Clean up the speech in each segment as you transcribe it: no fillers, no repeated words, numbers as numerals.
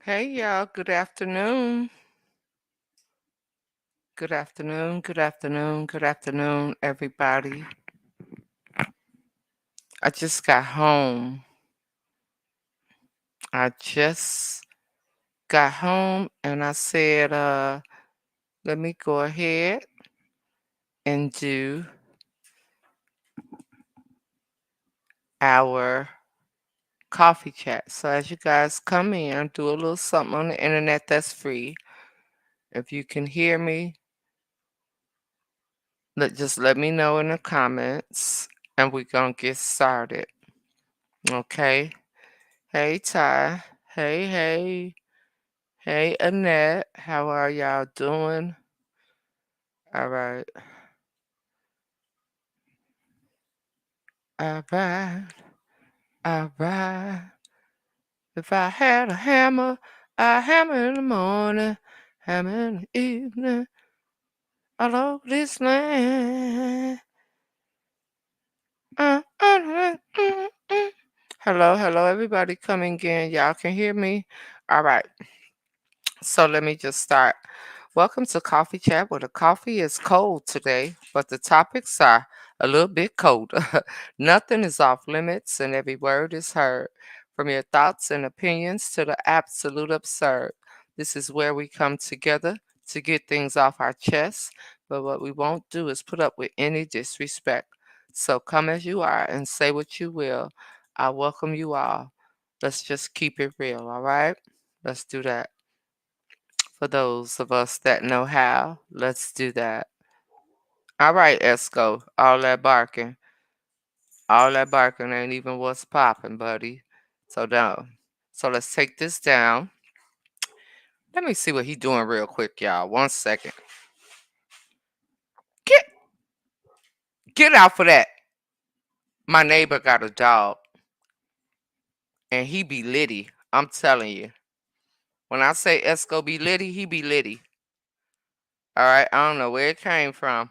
Hey y'all, good afternoon. Good afternoon, good afternoon, good afternoon, everybody. I just got home. I just got home and I said, let me go ahead and do our coffee chat. So as you guys come in, do a little something on the internet that's free. If you can hear me, just let me know in the comments and we're gonna get started. Okay. Hey Ty. Hey. Hey Annette. How are y'all doing? All right. All right. All right. If I had a hammer, I'd hammer in the morning, hammer in the evening, all over this land. Mm. Hello, everybody coming in. Y'all can hear me? All right. So let me just start. Welcome to Coffee Chat, where the coffee is cold today, but the topics are a little bit colder. Nothing is off limits, and every word is heard. From your thoughts and opinions to the absolute absurd. This is where we come together to get things off our chests, but what we won't do is put up with any disrespect. So come as you are and say what you will. I welcome you all. Let's just keep it real, all right? Let's do that. For those of us that know how, let's do that. All right, Esco, all that barking ain't even what's popping, buddy. So no. So let's take this down. Let me see what he doing real quick, y'all. 1 second. Get get out for that. My neighbor got a dog, and he be litty. I'm telling you. When I say Esco be litty, he be litty. All right, I don't know where it came from,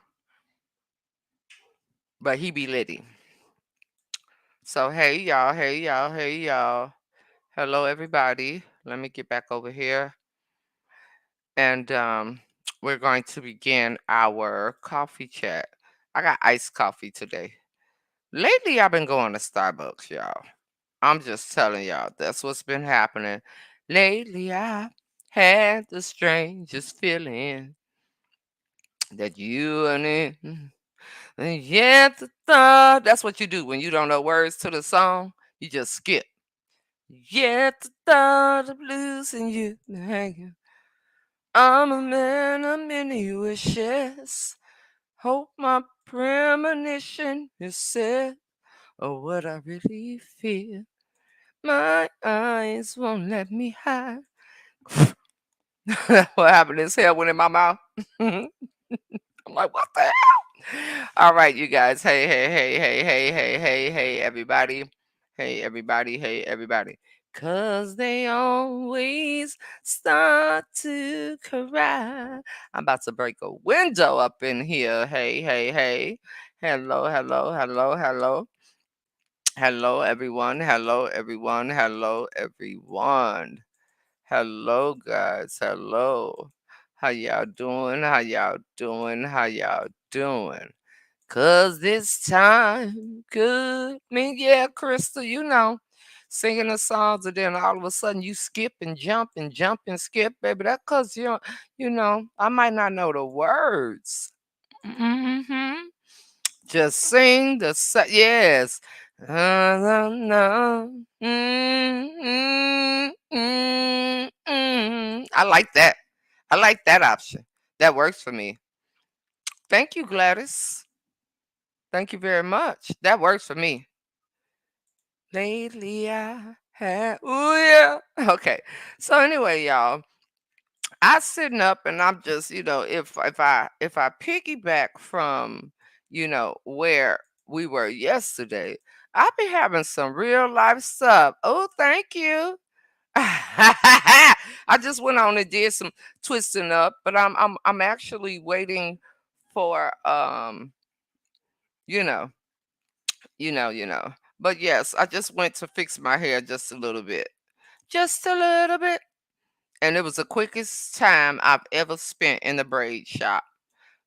but he be litty. So hey y'all. Hello, everybody. Let me get back over here. And we're going to begin our coffee chat. I got iced coffee today. Lately, I've been going to Starbucks, y'all. I'm just telling y'all, that's what's been happening. Lately, I had the strangest feeling that you and it. And yet, the thought. That's what you do when you don't know words to the song. You just skip. Yet, the thought of losing you hanging. I'm a man of many wishes. Hope my premonition is set of what I really feel. My eyes won't let me hide. What happened? His hair went in my mouth. I'm like, what the hell? All right, you guys. Hey, everybody. Hey, everybody. Cause they always start to cry. I'm about to break a window up in here. Hey. Hello. Hello, everyone. Hello, guys. Hello. How y'all doing? How y'all doing? Cause this time could mean, yeah, Crystal, singing the songs and then all of a sudden you skip and jump and skip, baby. That cause I might not know the words. hmm Just sing yes. No. I like that. I like that option. That works for me. Thank you, Gladys. Thank you very much. That works for me. Lately I had ooh yeah. Okay. So anyway, y'all, I sitting up and I'm just, if I piggyback from, where we were yesterday, I be having some real life stuff. Oh, thank you. I just went on and did some twisting up, but I'm actually waiting for you know, But yes, I just went to fix my hair just a little bit. Just a little bit. And it was the quickest time I've ever spent in the braid shop.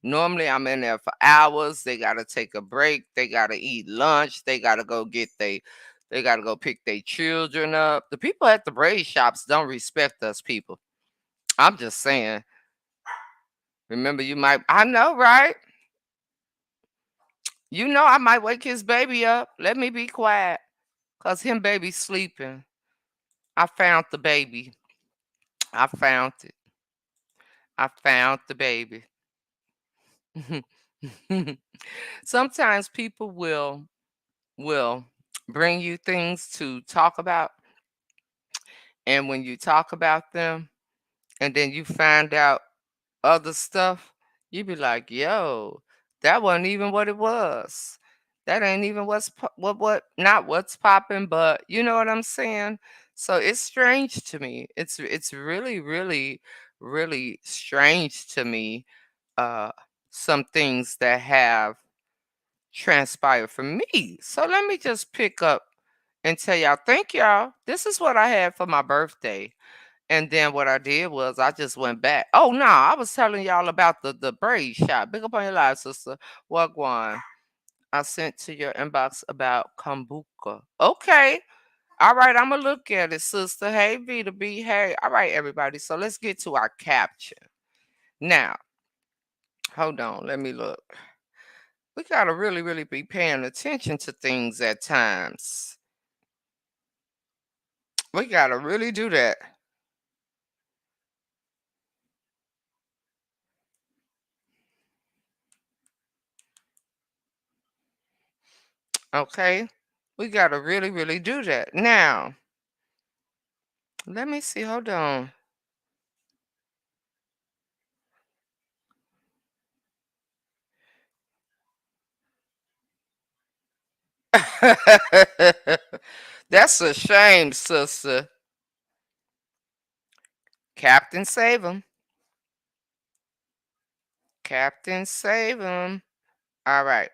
Normally, I'm in there for hours. They gotta take a break. They gotta eat lunch. They gotta go pick their children up. The people at the braid shops don't respect us people. I'm just saying. Remember, you might. I know, right? You know, I might wake his baby up. Let me be quiet, cause him baby sleeping. I found the baby. I found it. I found the baby. Sometimes people will bring you things to talk about, and when you talk about them and then you find out other stuff, you be like, yo, that wasn't even what it was. That ain't even what not what's popping, but you know what I'm saying. So it's strange to me. It's really really strange to me. uh some things that have transpired for me. So let me just pick up and tell y'all, thank y'all. This is what I had for my birthday. And then what I did was I just went back. Oh no, I was telling y'all about the braid shop. Big up on your live, sister. Wagwan. I sent to your inbox about kombucha. Okay. All right, I'm gonna look at it, sister. Hey, V to B. Hey. All right, everybody. So let's get to our capture. Now, hold on. Let me look. We gotta really be paying attention to things at times. We gotta really do that. Okay? We gotta really do that. Now, let me see. Hold on. That's a shame, sister. Captain save him. Captain save him. All right.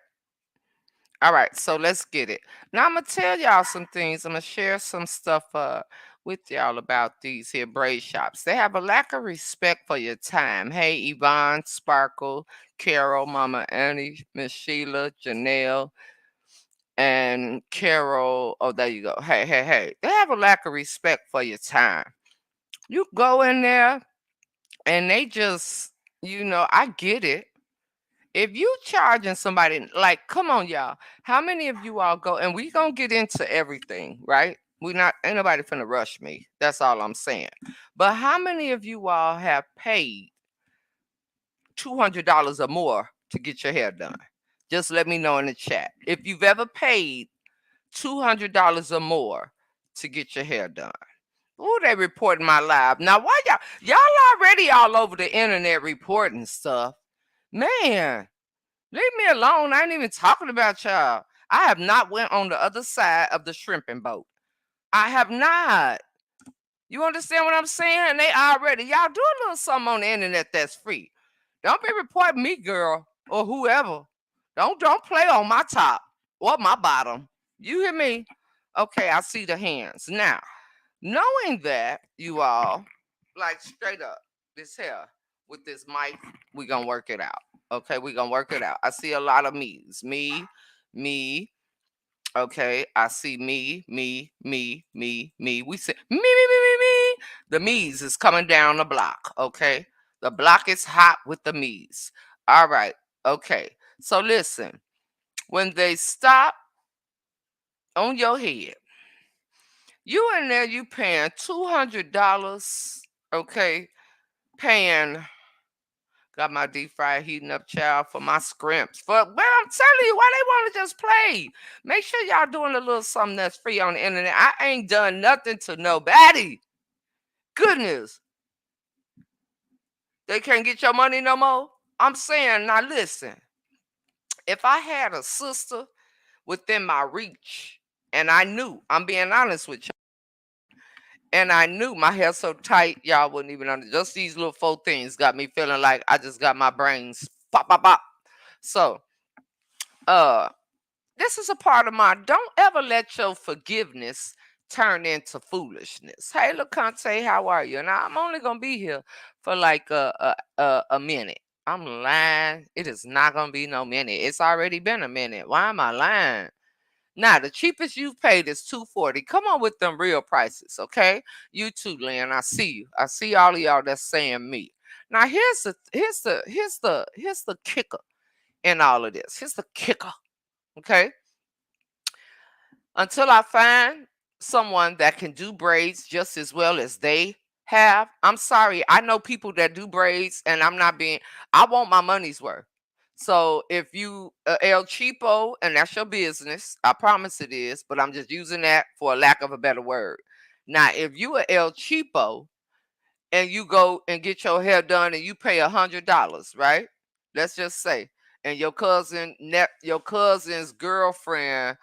All right. So let's get it. Now I'm gonna tell y'all some things. I'm gonna share some stuff with y'all about these here braid shops. They have a lack of respect for your time. Hey, Yvonne, Sparkle, Carol, Mama Annie, Miss Sheila, Janelle, and Carol. Oh, there you go. Hey. They have a lack of respect for your time. You go in there and they just, I get it. If you charging somebody, like, come on, y'all. How many of you all go, and we gonna get into everything, right? We not ain't nobody finna rush me. That's all I'm saying. But how many of you all have paid $200 or more to get your hair done? Just let me know in the chat. If you've ever paid $200 or more to get your hair done. Oh, they reporting my live. Now, why y'all already all over the internet reporting stuff? Man, leave me alone. I ain't even talking about y'all. I have not went on the other side of the shrimping boat. I have not. You understand what I'm saying? And they already, y'all do a little something on the internet that's free. Don't be reporting me, girl, or whoever. Don't play on my top or my bottom. You hear me? Okay, I see the hands. Now, knowing that, you all, like straight up, this hair with this mic, we gonna work it out. Okay, we gonna work it out. I see a lot of me's. Me. Okay, I see me. We say me. The me's is coming down the block. Okay, the block is hot with the me's. All right. Okay. So listen, when they stop on your head, you in there, you paying $200. Okay, paying. Got my deep fryer heating up, child, for my scrimps. For well, I'm telling you, why they want to just play? Make sure y'all doing a little something that's free on the internet. I ain't done nothing to nobody. Goodness, they can't get your money no more. I'm saying, now listen. If I had a sister within my reach, and I knew, I'm being honest with you, and I knew my hair so tight, y'all wouldn't even under. Just these little four things got me feeling like I just got my brains pop. So, uh, this is a part of my don't ever let your forgiveness turn into foolishness. Hey, LeConte, how are you? Now I'm only gonna be here for like a minute. I'm lying. It is not gonna be no minute. It's already been a minute. Why am I lying? Now the cheapest you've paid is $240. Come on with them real prices, okay? You too, Lynn. I see you. I see all of y'all that's saying me. Now here's the kicker in all of this. Here's the kicker, okay? Until I find someone that can do braids just as well as they have, I'm sorry. I know people that do braids, and I want my money's worth. So if you El Cheapo, and that's your business, I promise it is, but I'm just using that for a lack of a better word. Now, if you are El Cheapo, and you go and get your hair done and you pay $100, right? Let's just say, and your cousin's girlfriend,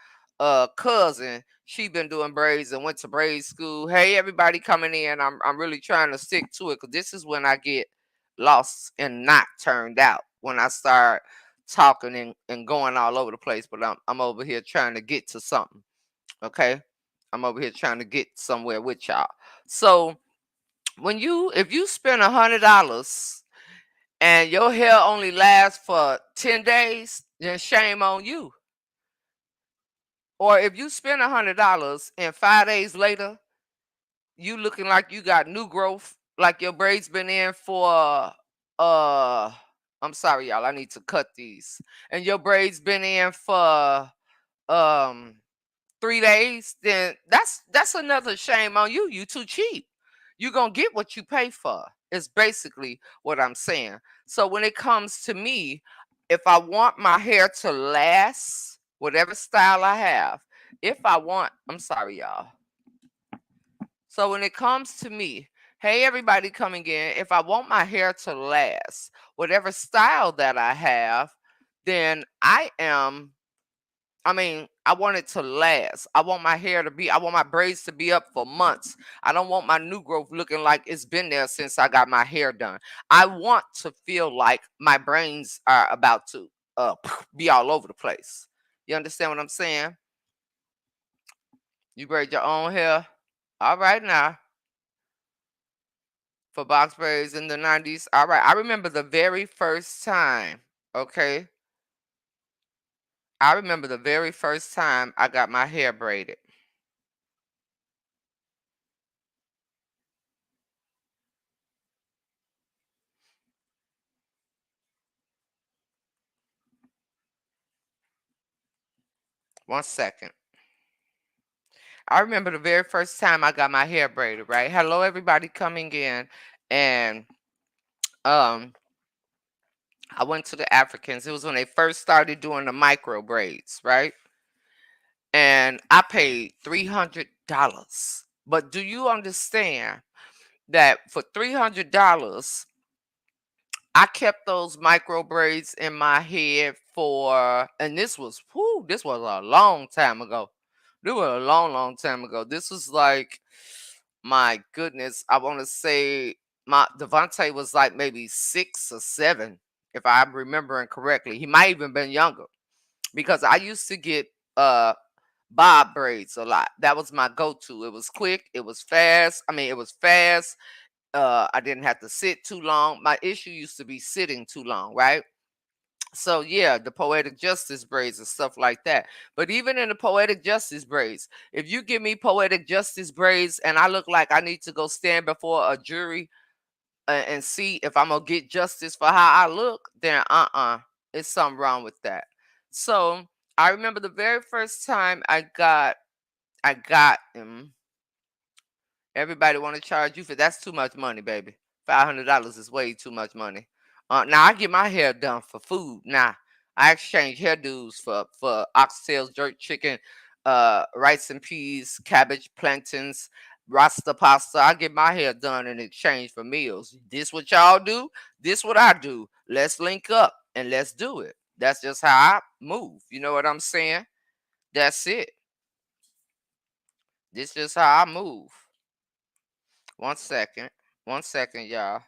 cousin, she been doing braids and went to braid school. Hey, everybody coming in. I'm really trying to stick to it because this is when I get lost and not turned out. When I start talking and going all over the place, but I'm over here trying to get to something. Okay. I'm over here trying to get somewhere with y'all. So if you spend $100 and your hair only lasts for 10 days, then shame on you. Or if you spend $100 and 5 days later you looking like you got new growth, like your braids been in for uh I'm sorry y'all, I need to cut these, and your braids been in for um 3 days, then that's another shame on you. You too cheap. You're gonna get what you pay for. Is basically what I'm saying. So when it comes to me, if I want my hair to last, whatever style I have, I'm sorry, y'all. So when it comes to me, hey everybody coming in, if I want my hair to last, whatever style that I have, then I want it to last. I want my braids to be up for months. I don't want my new growth looking like it's been there since I got my hair done. I want to feel like my brains are about to be all over the place. You understand what I'm saying? You braid your own hair. All right now. For box braids in the 90s. All right. I remember the very first time. Okay. I remember the very first time I got my hair braided. One second. I remember the very first time I got my hair braided, right? Hello, everybody coming in. And um, I went to the Africans. It was when they first started doing the micro braids, right? And I paid $300. But do you understand that for $300, I kept those micro braids in my head and this was a long time ago. This was a long, long time ago. This was like, my goodness, I want to say my Devontae was like maybe 6 or 7, if I'm remembering correctly. He might even been younger because I used to get uh bob braids a lot. That was my go-to. It was quick. It was fast. It was fast. I didn't have to sit too long. My issue used to be sitting too long, right? So yeah, the poetic justice braids and stuff like that. But even in the poetic justice braids, if you give me poetic justice braids and I look like I need to go stand before a jury and see if I'm gonna get justice for how I look, then it's something wrong with that. So I remember the very first time I got him. Everybody want to charge you for that's too much money, baby. $500 is way too much money. Now I get my hair done for food. Now I exchange hairdos for oxtails, jerk chicken, rice and peas, cabbage, plantains, rasta pasta. I get my hair done in exchange for meals. This what y'all do? This what I do. Let's link up and let's do it. That's just how I move. You know what I'm saying? That's it. This just how I move. One second. One second, y'all.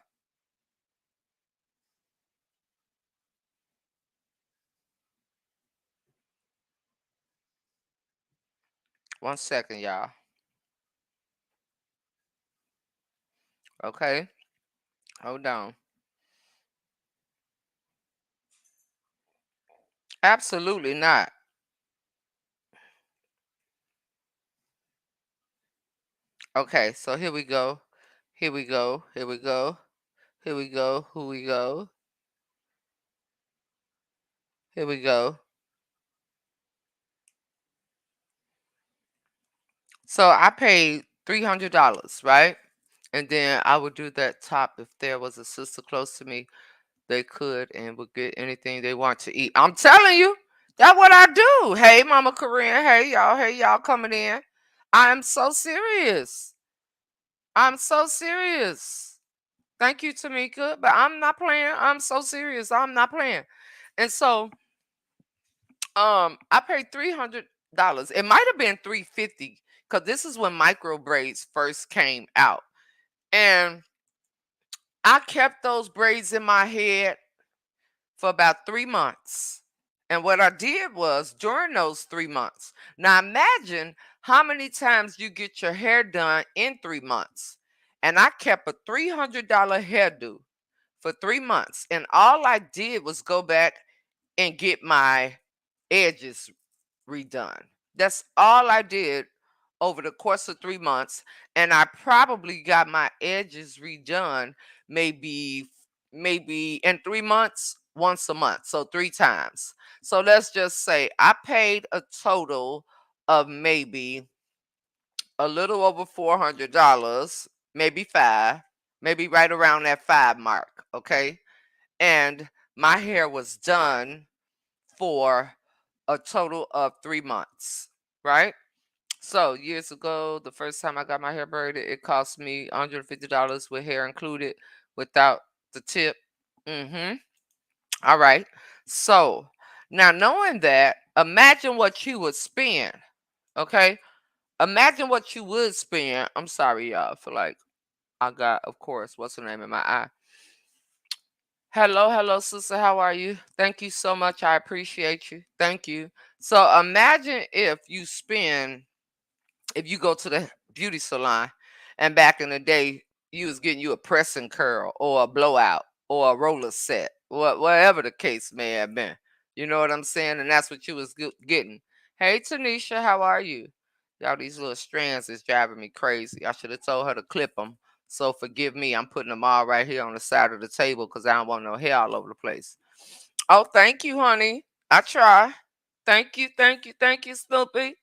One second, y'all. Okay, hold on. Absolutely not. Okay, so here we go. Here we go. Here we go. Here we go. Here we go. Here we go. So I paid $300, right? And then I would do that top if there was a sister close to me. They could and would get anything they want to eat. I'm telling you, that's what I do. Hey, Mama Corinne. Hey, y'all coming in. I am so serious. I'm so serious. Thank you, Tamika. But I'm not playing. I'm so serious. I'm not playing. And so I paid $300. It might have been 350 because this is when micro braids first came out. And I kept those braids in my head for about 3 months. And what I did was during those 3 months, now imagine how many times you get your hair done in 3 months. And I kept a $300 hairdo for 3 months. And all I did was go back and get my edges redone. That's all I did over the course of 3 months. And I probably got my edges redone maybe in 3 months, once a month. So 3 times. So let's just say I paid a total of maybe a little over $400, maybe five, maybe right around that five mark. Okay. And my hair was done for a total of 3 months, right? So years ago, the first time I got my hair braided, it cost me $150 with hair included, without the tip. Mm-hmm. All right. So now knowing that, imagine what you would spend. Okay. Imagine what you would spend. I'm sorry, y'all. I feel like I got, of course, what's the name in my eye? Hello, sister. How are you? Thank you so much. I appreciate you. Thank you. So imagine if you go to the beauty salon and back in the day you was getting you a press and curl or a blowout or a roller set, whatever the case may have been. You know what I'm saying? And that's what you was getting. Hey, Tanisha, how are you? Y'all, these little strands is driving me crazy. I should have told her to clip them. So forgive me. I'm putting them all right here on the side of the table because I don't want no hair all over the place. Oh, thank you, honey. I try. Thank you, Snoopy.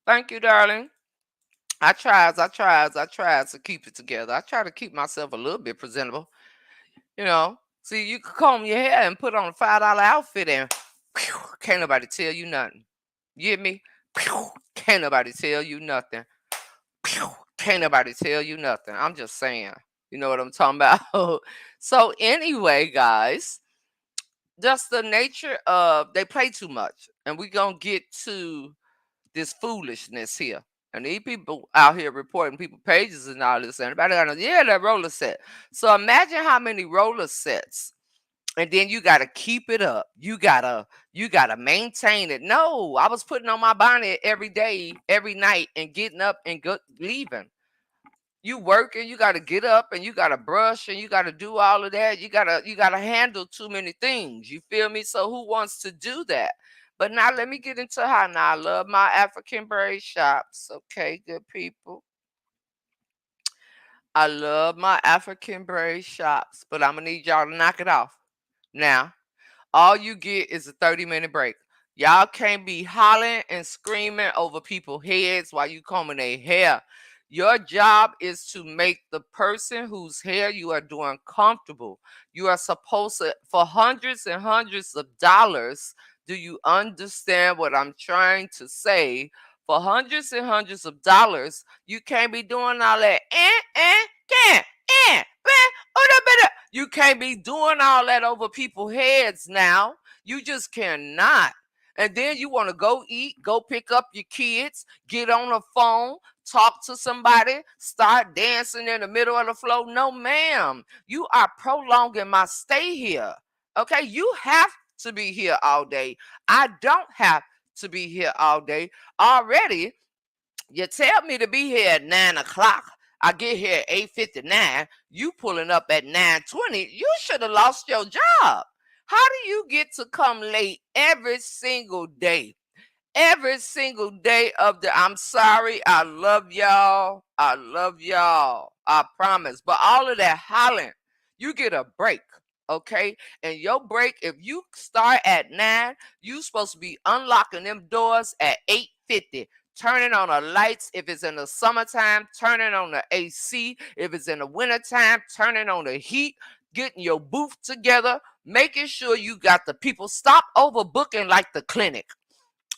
Thank you, darling. I tried to keep it together. I try to keep myself a little bit presentable. You know, see, you could comb your hair and put on a $5 outfit and whew, can't nobody tell you nothing. You get me? Whew, can't nobody tell you nothing. Whew, can't nobody tell you nothing. I'm just saying. You know what I'm talking about? So, anyway, guys, just the nature of they play too much. And we're going to get to this foolishness here. And these people out here reporting people pages and all this. And everybody got yeah, that roller set. So imagine how many roller sets. And then you gotta keep it up. You gotta maintain it. No, I was putting on my bonnet every day, every night, and getting up and leaving. You working, you gotta get up and you gotta brush and you gotta do all of that. You gotta handle too many things. You feel me? So who wants to do that? But now let me get into how now I love my African braid shops. Okay, good people. I love my African braid shops, but I'm gonna need y'all to knock it off. Now, all you get is a 30-minute break. Y'all can't be hollering and screaming over people's heads while you combing their hair. Your job is to make the person whose hair you are doing comfortable. You are supposed to, for hundreds and hundreds of dollars. Do you understand what I'm trying to say? For hundreds and hundreds of dollars, you can't be doing all that. Can, you can't be doing all that over people's heads now. You just cannot. And then you want to go eat, go pick up your kids, get on the phone, talk to somebody, start dancing in the middle of the floor. No, ma'am. You are prolonging my stay here. Okay, you have to be here all day. I don't have to be here all day. Already, you tell me to be here at 9 o'clock. I get here at 8:59. You pulling up at 9:20. You should have lost your job. How do you get to come late every single day? Every single day of the I'm sorry, I love y'all. I love y'all. I promise. But all of that hollering, you get a break. Okay. And your break, if you start at 9, you supposed to be unlocking them doors at 8:50. Turning on the lights if it's in the summertime, turning on the AC if it's in the wintertime, turning on the heat, getting your booth together, making sure you got the people. Stop overbooking like the clinic.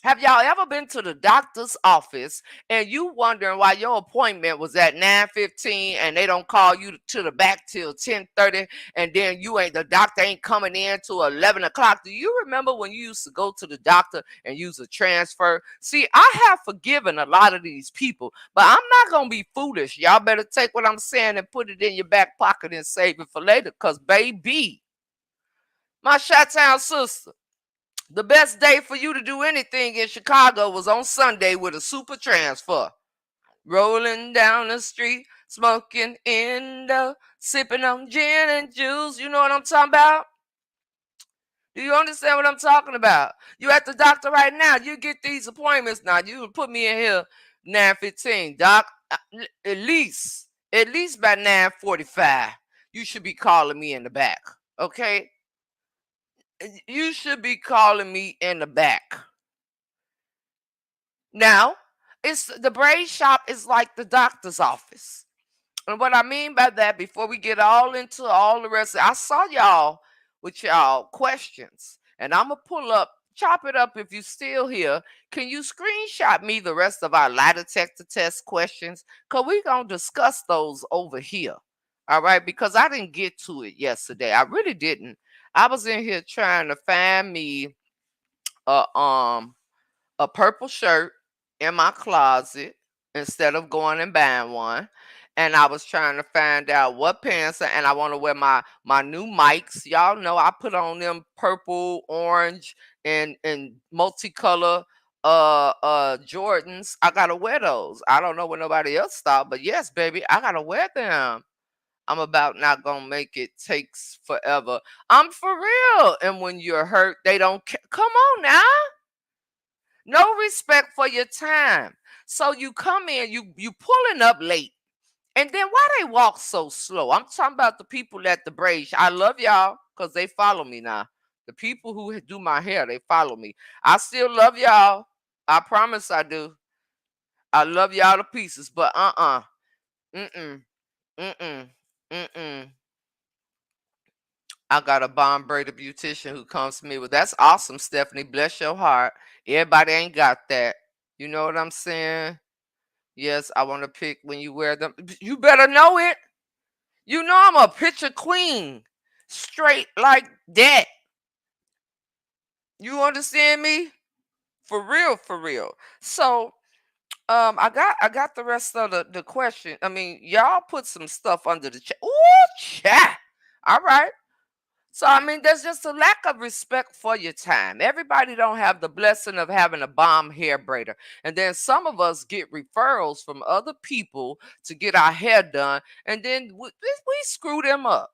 Have y'all ever been to the doctor's office and you wondering why your appointment was at 9:15 and they don't call you to the back till 10:30, and then the doctor ain't coming in till 11 o'clock? Do you remember when you used to go to the doctor and use a transfer? See, I have forgiven a lot of these people, but I'm not going to be foolish. Y'all better take what I'm saying and put it in your back pocket and save it for later, because baby, my Chi-Town sister, the best day for you to do anything in Chicago was on Sunday with a super transfer. Rolling down the street, smoking indo, sipping on gin and juice. You know what I'm talking about? Do you understand what I'm talking about? You at the doctor right now. You get these appointments now. You put me in here 9:15, doc. At least by 9:45, you should be calling me in the back. Okay? You should be calling me in the back. Now, it's the braid shop is like the doctor's office. And what I mean by that, before we get all into all the rest, I saw y'all with y'all questions. And I'm going to pull up, chop it up if you still here. Can you screenshot me the rest of our lie detector test questions? Because we're going to discuss those over here. All right? Because I didn't get to it yesterday. I really didn't. I was in here trying to find me a purple shirt in my closet instead of going and buying one. And I was trying to find out what pants, and I want to wear my new mics. Y'all know I put on them purple, orange, and multicolor Jordans. I gotta wear those. I don't know what nobody else thought, but yes, baby, I gotta wear them. I'm about not gonna make it takes forever. I'm for real. And when you're hurt, they don't come on now. No respect for your time. So you come in, you pulling up late. And then why they walk so slow? I'm talking about the people at the braid. I love y'all because they follow me now. The people who do my hair, they follow me. I still love y'all. I promise I do. I love y'all to pieces, but mm-mm, mm-mm, mm-mm. I got a bomb braided beautician who comes to me with, that's awesome, Stephanie. Bless your heart. Everybody ain't got that. You know what I'm saying? Yes, I want to pick when you wear them. You better know it. You know I'm a picture queen. Straight like that. You understand me? For real, for real. So I got the rest of the question. I mean, y'all put some stuff under the chat. Ooh, chat. All right. So I mean, there's just a lack of respect for your time. Everybody don't have the blessing of having a bomb hair braider, and then some of us get referrals from other people to get our hair done, and then we screw them up.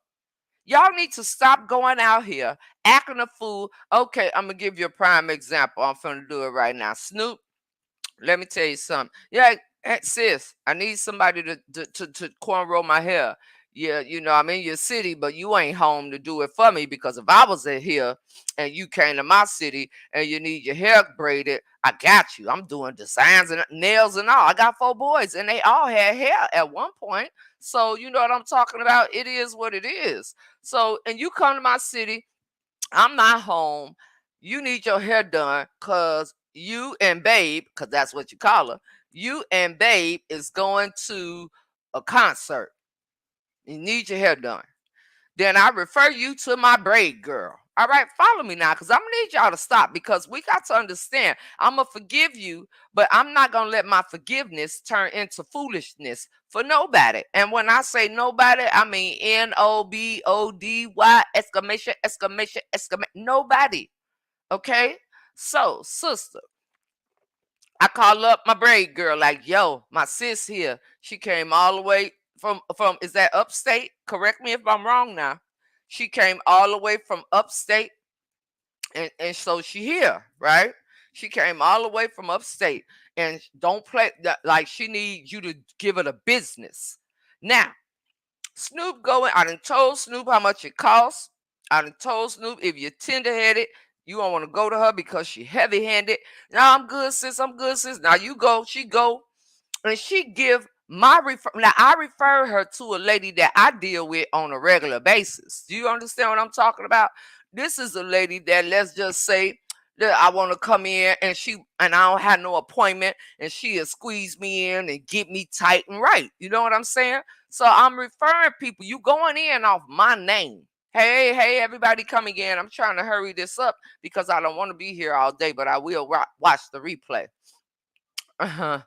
Y'all need to stop going out here acting a fool. Okay, I'm gonna give you a prime example. I'm gonna do it right now. Snoop, let me tell you something. Yeah, hey, sis, I need somebody to cornrow my hair. Yeah, I'm in your city, but you ain't home to do it for me, because if I was in here and you came to my city and you need your hair braided, I got you. I'm doing designs and nails and all. I got 4 boys and they all had hair at one point. So you know what I'm talking about? It is what it is. So, and you come to my city, I'm not home. You need your hair done because you and Babe, because that's what you call her, you and Babe is going to a concert. You need your hair done. Then I refer you to my braid girl. All right, follow me now, because I'm gonna need y'all to stop, because we got to understand. I'm gonna forgive you, but I'm not gonna let my forgiveness turn into foolishness for nobody. And when I say nobody, I mean nobody exclamation exclamation exclamation nobody. Okay, so sister, I call up my Braid girl, like, yo, my sis here. She came all the way from is that upstate? Correct me if I'm wrong now. She came all the way from upstate, and so she here, right? She came all the way from upstate, and don't play like she needs you to give her the business. Now, Snoop going, I done told Snoop how much it costs. I done told Snoop if you're tender headed, you don't want to go to her because she heavy handed. Now I'm good, sis. I'm good, sis. Now you go. She go, and she give my refer. Now I refer her to a lady that I deal with on a regular basis. Do you understand what I'm talking about? This is a lady that, let's just say that I want to come in, and I don't have no appointment, and she'll squeeze me in and get me tight and right. You know what I'm saying? So I'm referring people. You going in off my name. Hey, hey, everybody coming in. I'm trying to hurry this up because I don't want to be here all day, but I will watch the replay. Uh-huh.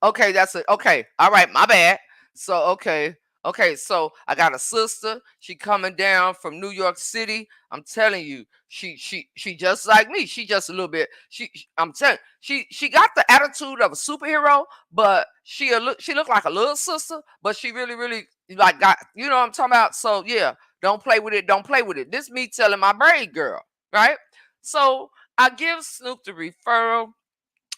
Okay, that's it. Okay. All right, my bad. So okay. Okay, so I got a sister. She coming down from New York City. I'm telling you, she just like me. She just a little bit. I'm telling she got the attitude of a superhero, but she look like a little sister, but she really like got, you know what I'm talking about. So yeah, don't play with it. Don't play with it. This me telling my Braid girl, right? So I give Snoop the referral.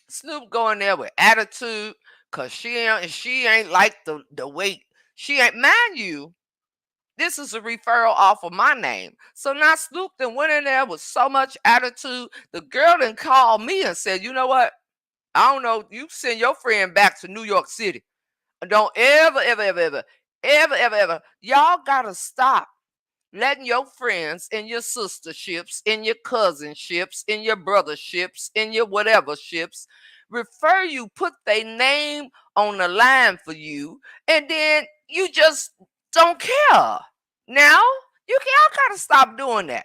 Snoop going there with attitude, cause she ain't like the weight. She ain't, mind you. This is a referral off of my name. So now Snoop then went in there with so much attitude. The girl then called me and said, you know what? I don't know. You send your friend back to New York City. Don't ever. Y'all gotta stop letting your friends and your sisterships and your cousinships and your brotherships and your whatever ships refer you, put their name on the line for you, and then you just don't care. Now, y'all gotta stop doing that.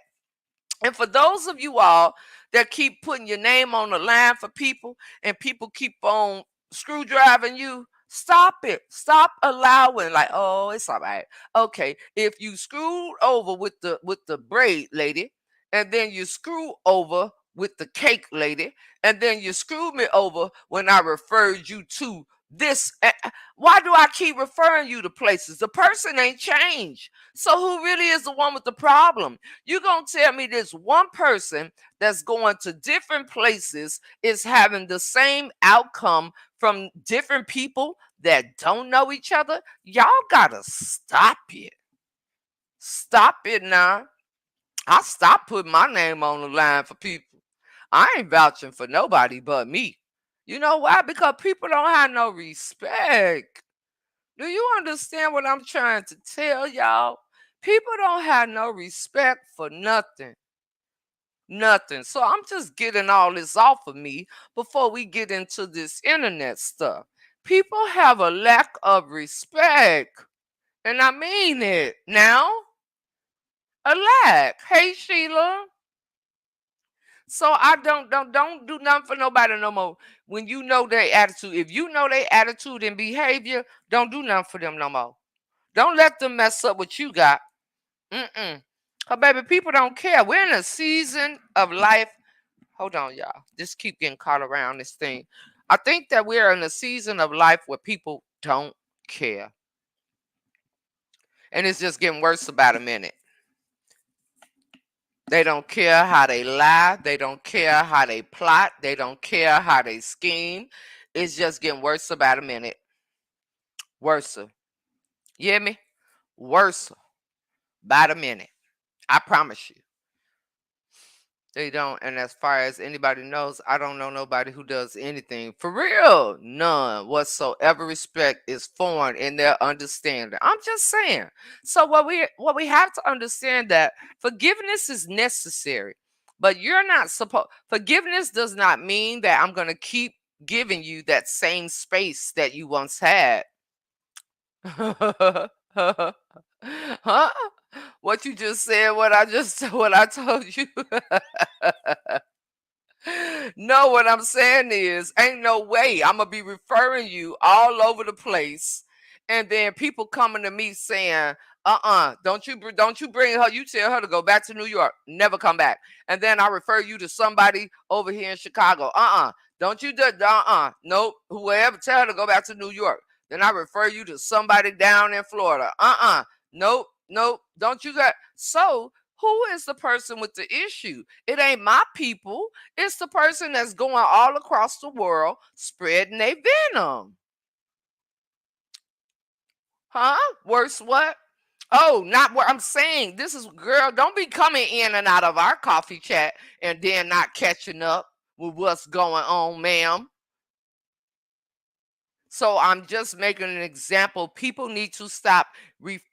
And for those of you all that keep putting your name on the line for people, and people keep on screwdriving you, stop it. Stop allowing, like, oh, it's all right. Okay, if you screwed over with the Braid lady, and then you screw over with the cake lady, and then you screwed me over when I referred you to this. Why do I keep referring you to places? The person ain't changed. So who really is the one with the problem? You gonna tell me this one person that's going to different places is having the same outcome from different people that don't know each other? Y'all gotta stop it. Stop it now. I stopped putting my name on the line for people. I ain't vouching for nobody but me. You know why? Because people don't have no respect. Do you understand what I'm trying to tell y'all? People don't have no respect for nothing. Nothing. So I'm just getting all this off of me before we get into this internet stuff. People have a lack of respect. And I mean it. Now, a lack. Hey, Sheila. So I don't do nothing for nobody no more. When you know their attitude, if you know their attitude and behavior, don't do nothing for them no more. Don't let them mess up what you got. Mm-mm. Cause baby, people don't care. We're in a season of life. Hold on, y'all. Just keep getting caught around this thing. I think that we're in a season of life where people don't care. And it's just getting worse about a minute. They don't care how they lie. They don't care how they plot. They don't care how they scheme. It's just getting worse about a minute. Worse. You hear me? Worse by the minute. I promise you. They don't. And as far as anybody knows, I don't know nobody who does anything. For real. None whatsoever. Respect is foreign in their understanding. I'm just saying. So what we have to understand that forgiveness is necessary. But you're not supposed, forgiveness does not mean that I'm gonna keep giving you that same space that you once had. Huh? What you just said, what I told you. No, what I'm saying is, ain't no way I'm gonna be referring you all over the place, and then people coming to me saying, don't you bring her. You tell her to go back to New York, never come back, and then I refer you to somebody over here in Chicago. Don't you do nope. Whoever tell her to go back to New York. Then I refer you to somebody down in Florida. Nope, nope. Don't you got so who is the person with the issue? It ain't my people. It's the person that's going all across the world spreading their venom. Huh? Worse what? Oh, not what I'm saying. This is girl, don't be coming in and out of our coffee chat and then not catching up with what's going on, ma'am. So I'm just making an example. People need to stop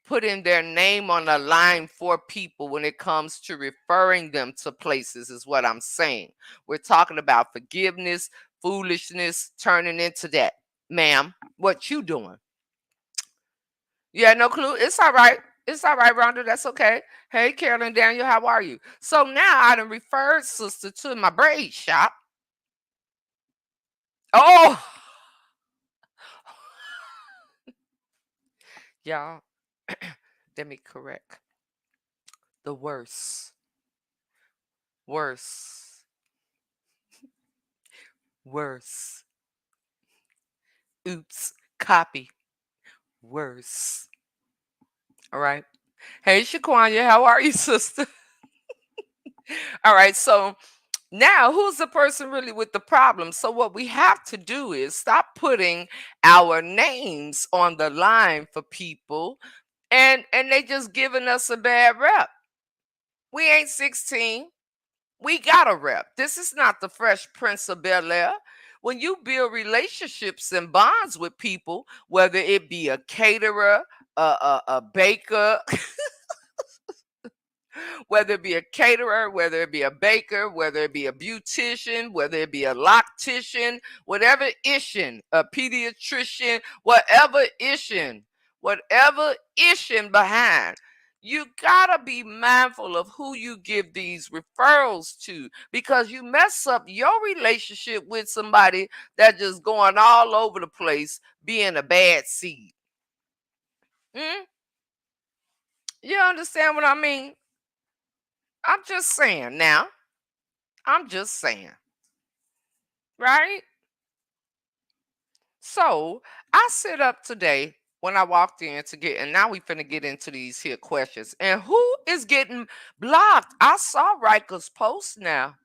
putting their name on the line for people when it comes to referring them to places, is what I'm saying. We're talking about forgiveness, foolishness, turning into that. Ma'am, what you doing? You had no clue? It's all right. It's all right, Rhonda. That's okay. Hey, Carolyn Daniel, how are you? So now I done referred sister to my braid shop. Oh, y'all, let me correct. The worst. Worse. Worse. Oops. Copy. Worse. All right. Hey, Shaquanya, how are you, sister? All right. So now, who's the person really with the problem? So what we have to do is stop putting our names on the line for people, and they just giving us a bad rep. We ain't 16. We got a rep. This is not the Fresh Prince of Bel-Air. When you build relationships and bonds with people, whether it be a caterer, a baker, whether it be a caterer, whether it be a baker, whether it be a beautician, whether it be a loctician, whatever ishin, a pediatrician, whatever ishin behind. You gotta be mindful of who you give these referrals to, because you mess up your relationship with somebody that just going all over the place being a bad seed. Mm? You understand what I mean? I'm just saying now. I'm just saying, right? So I sit up today when I walked in to get, and now we finna get into these here questions. And who is getting blocked? I saw Riker's post now.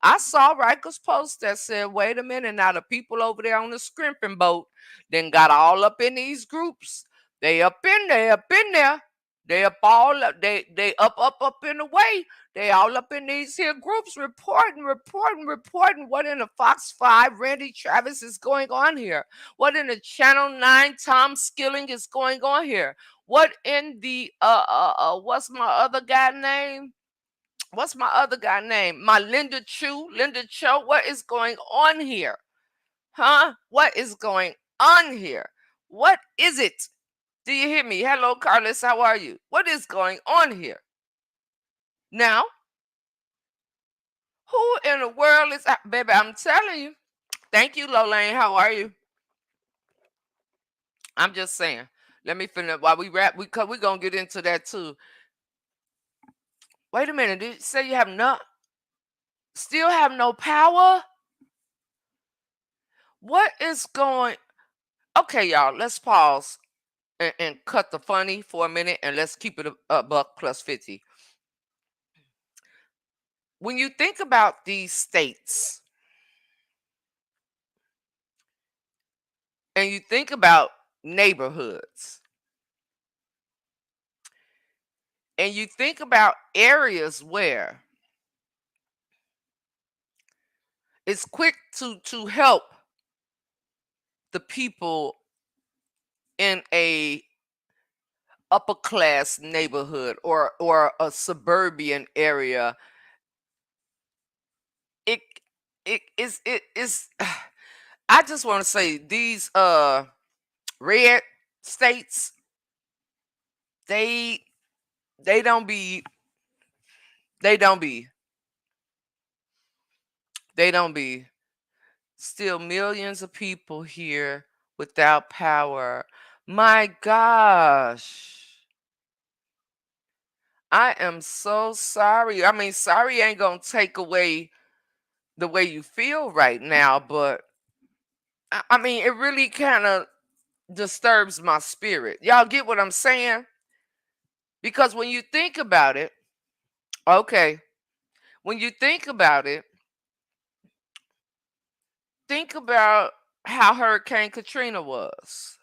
I saw Riker's post that said, wait a minute, now the people over there on the scrimping boat then got all up in these groups. They up in there, up in there. They up all up, they up in the way. They all up in these here groups reporting what in the Fox 5 Randy Travis is going on here. What in the Channel 9 Tom Skilling is going on here. What in the what's my other guy name? What's my other guy name? My Linda Cho. What is going on here? Huh? What is going on here? What is it? Do you hear me? Hello, Carlos. How are you? What is going on here? Now, who in the world is, baby? I'm telling you. Thank you, Lolaine. How are you? I'm just saying. Let me finish while we wrap. Cause we gonna get into that too. Wait a minute. Did you say you have still have no power? What is going? Okay, y'all. Let's pause and cut the funny for a minute, and let's keep it a buck plus 50. When you think about these states and you think about neighborhoods and you think about areas where it's quick to help the people in a upper class neighborhood or a suburban area, it it is I just want to say these red states, they they don't be they don't be they don't be still millions of people here without power. My gosh, I am so sorry. I mean, sorry ain't gonna take away the way you feel right now, but I mean, it really kind of disturbs my spirit. Y'all get what I'm saying? Because when you think about it, okay, when you think about how Hurricane Katrina was.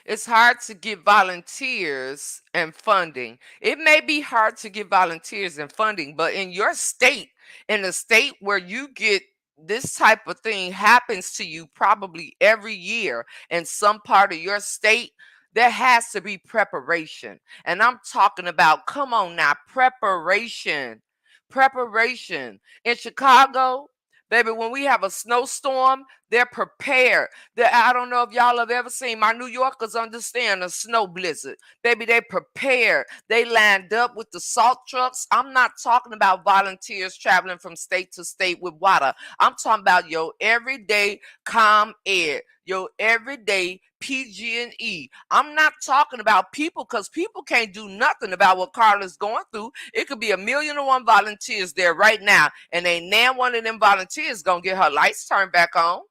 It's hard to get volunteers and funding. It may be hard to get volunteers and funding, but in your state, in a state where you get this type of thing happens to you probably every year in some part of your state, there has to be preparation. And I'm talking about, come on now, preparation. Preparation. In Chicago, baby, when we have a snowstorm, they're prepared. I don't know if y'all have ever seen, my New Yorkers understand a snow blizzard. Baby, they prepared. They lined up with the salt trucks. I'm not talking about volunteers traveling from state to state with water. I'm talking about your everyday ComEd, your everyday PG&E. I'm not talking about people, because people can't do nothing about what Carla's going through. It could be 1,000,001 volunteers there right now, and ain't nan one of them volunteers gonna get her lights turned back on.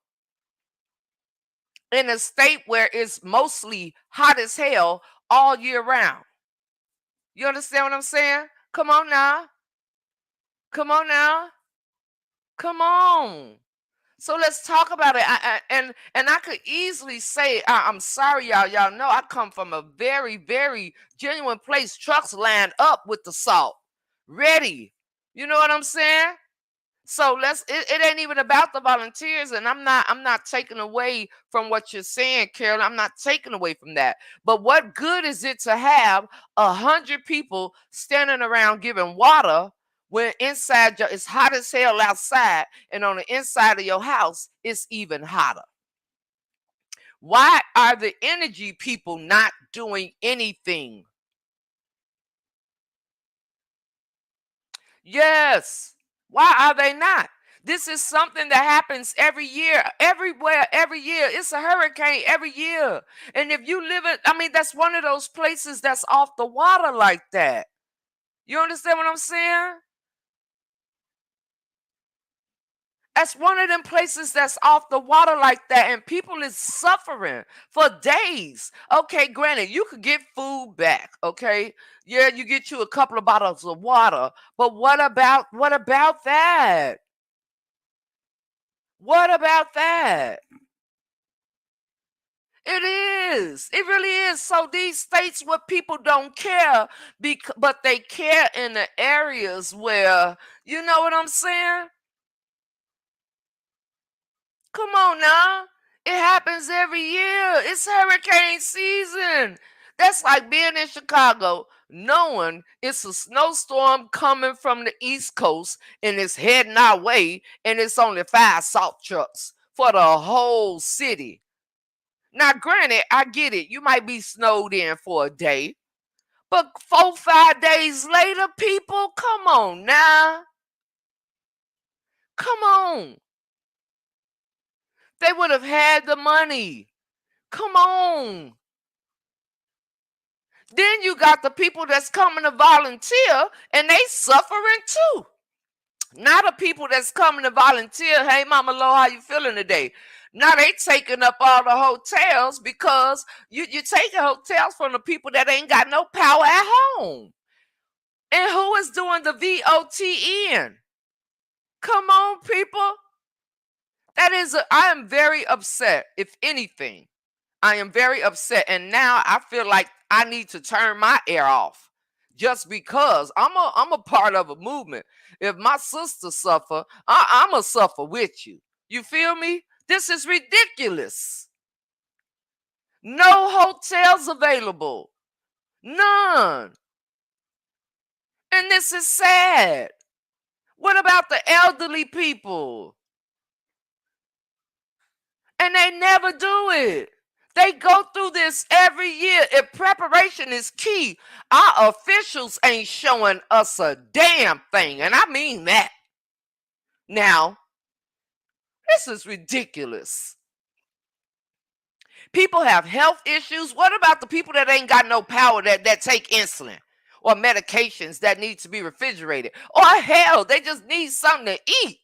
In a state where it's mostly hot as hell all year round. You understand what I'm saying? Come on now. Come on now. Come on. So let's talk about it. And I could easily say, I'm sorry, y'all. Y'all know I come from a very, very genuine place. Trucks lined up with the salt, ready. You know what I'm saying? So it ain't even about the volunteers, and I'm not taking away from what you're saying, Carol. I'm not taking away from that. But what good is it to have 100 people standing around giving water when inside it's hot as hell outside, and on the inside of your house it's even hotter? Why are the energy people not doing anything? Yes. Why are they not? This is something that happens every year, everywhere, every year. It's a hurricane every year. And if you live in, I mean, that's one of those places that's off the water like that. You understand what I'm saying? That's one of them places that's off the water like that, and people is suffering for days. Okay, granted, you could get food back. Okay, yeah, you get you a couple of bottles of water, but what about that? What about that? It is. It really is. So these states where people don't care, but they care in the areas where, you know what I'm saying? Come on now. It happens every year. It's hurricane season. That's like being in Chicago, knowing it's a snowstorm coming from the East Coast and it's heading our way, and it's only 5 salt trucks for the whole city. Now, granted, I get it. You might be snowed in for a day, but 4, 5 days later, people, come on now. Come on. They would have had the money. Come on. Then you got the people that's coming to volunteer, and they suffering too. Not the people that's coming to volunteer. Hey, Mama Lo, how you feeling today? Now they taking up all the hotels, because you taking hotels from the people that ain't got no power at home. And who is doing the VOTN? Come on, people. I am very upset. If anything, I am very upset. And now I feel like I need to turn my air off, just because I'm a part of a movement. If my sister suffer, I'm a suffer with you. You feel me? This is ridiculous. No hotels available. None. And this is sad. What about the elderly people? And they never do it. They go through this every year. If preparation is key, our officials ain't showing us a damn thing. And I mean that. Now, this is ridiculous. People have health issues. What about the people that ain't got no power that take insulin? or medications that need to be refrigerated, or hell, they just need something to eat.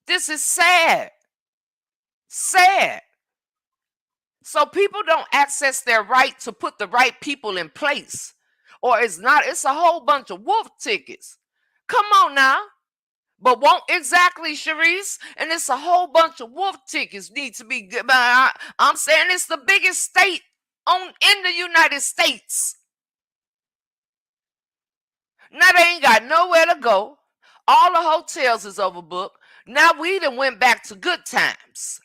This is sad. Sad. So people don't access their right to put the right people in place. Or it's a whole bunch of wolf tickets. Come on now. But won't exactly, Sharice? And it's a whole bunch of wolf tickets need to be good. I'm saying it's the biggest state in the United States. Now they ain't got nowhere to go. All the hotels is overbooked. Now we done went back to good times.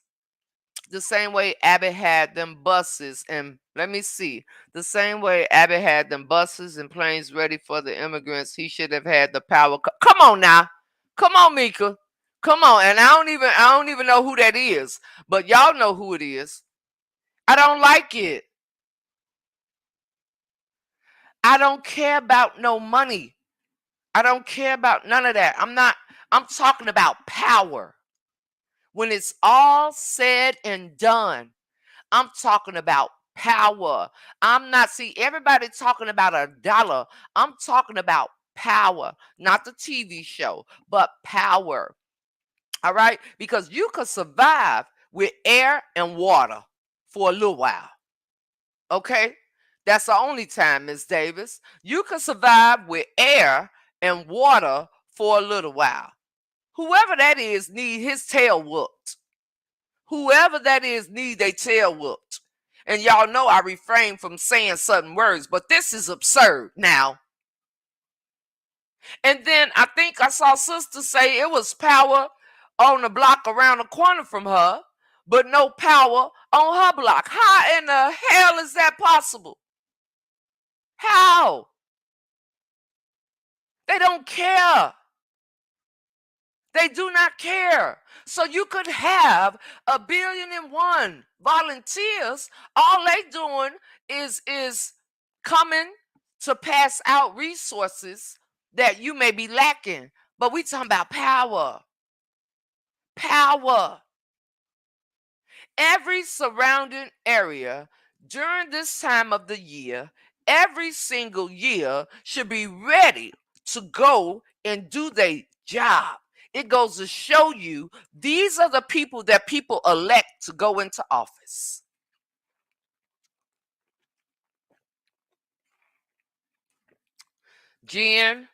The same way Abbott had them buses and let me see. The same way Abbott had them buses and planes ready for the immigrants, he should have had the power. Come on now. Come on, Mika. Come on. And I don't even know who that is, but y'all know who it is. I don't like it. I don't care about no money. I don't care about none of that. I'm talking about power. When it's all said and done, I'm talking about power. Everybody talking about a dollar. I'm talking about power, not the TV show, but power. All right? Because you could survive with air and water for a little while. Okay? That's the only time, Miss Davis. You could survive with air and water for a little while. Whoever that is need his tail whooped. Whoever that is need their tail whooped. And y'all know I refrain from saying certain words, but this is absurd now. And then I think I saw sister say it was power on the block around the corner from her, but no power on her block. How in the hell is that possible? How? They don't care. They do not care. So you could have 1,000,000,001 volunteers. All they doing is coming to pass out resources that you may be lacking. But we talking about power. Power. Every surrounding area during this time of the year, every single year should be ready to go and do their job. It goes to show you these are the people that people elect to go into office. Jen,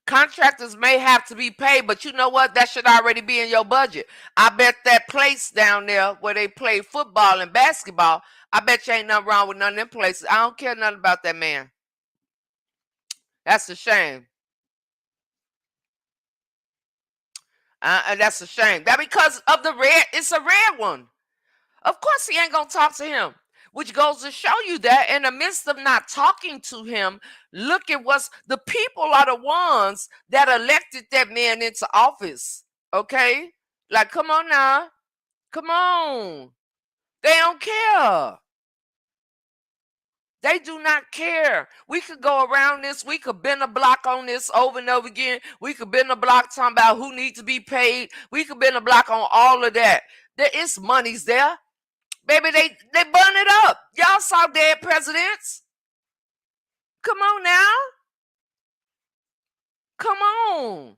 contractors may have to be paid, but you know what? That should already be in your budget. I bet that place down there where they play football and basketball, I bet you ain't nothing wrong with none of them places. I don't care nothing about that man. That's a shame. That's a shame. That because of the red, it's a red one. Of course he ain't gonna talk to him. Which goes to show you that in the midst of not talking to him, look at the people are the ones that elected that man into office. Okay? Like, come on now. Come on. They don't care. They do not care. We could go around this. We could bend a block on this over and over again. We could bend a block talking about who needs to be paid. We could bend a block on all of that. There is monies there. Baby, they burn it up. Y'all saw dead presidents. Come on now. Come on.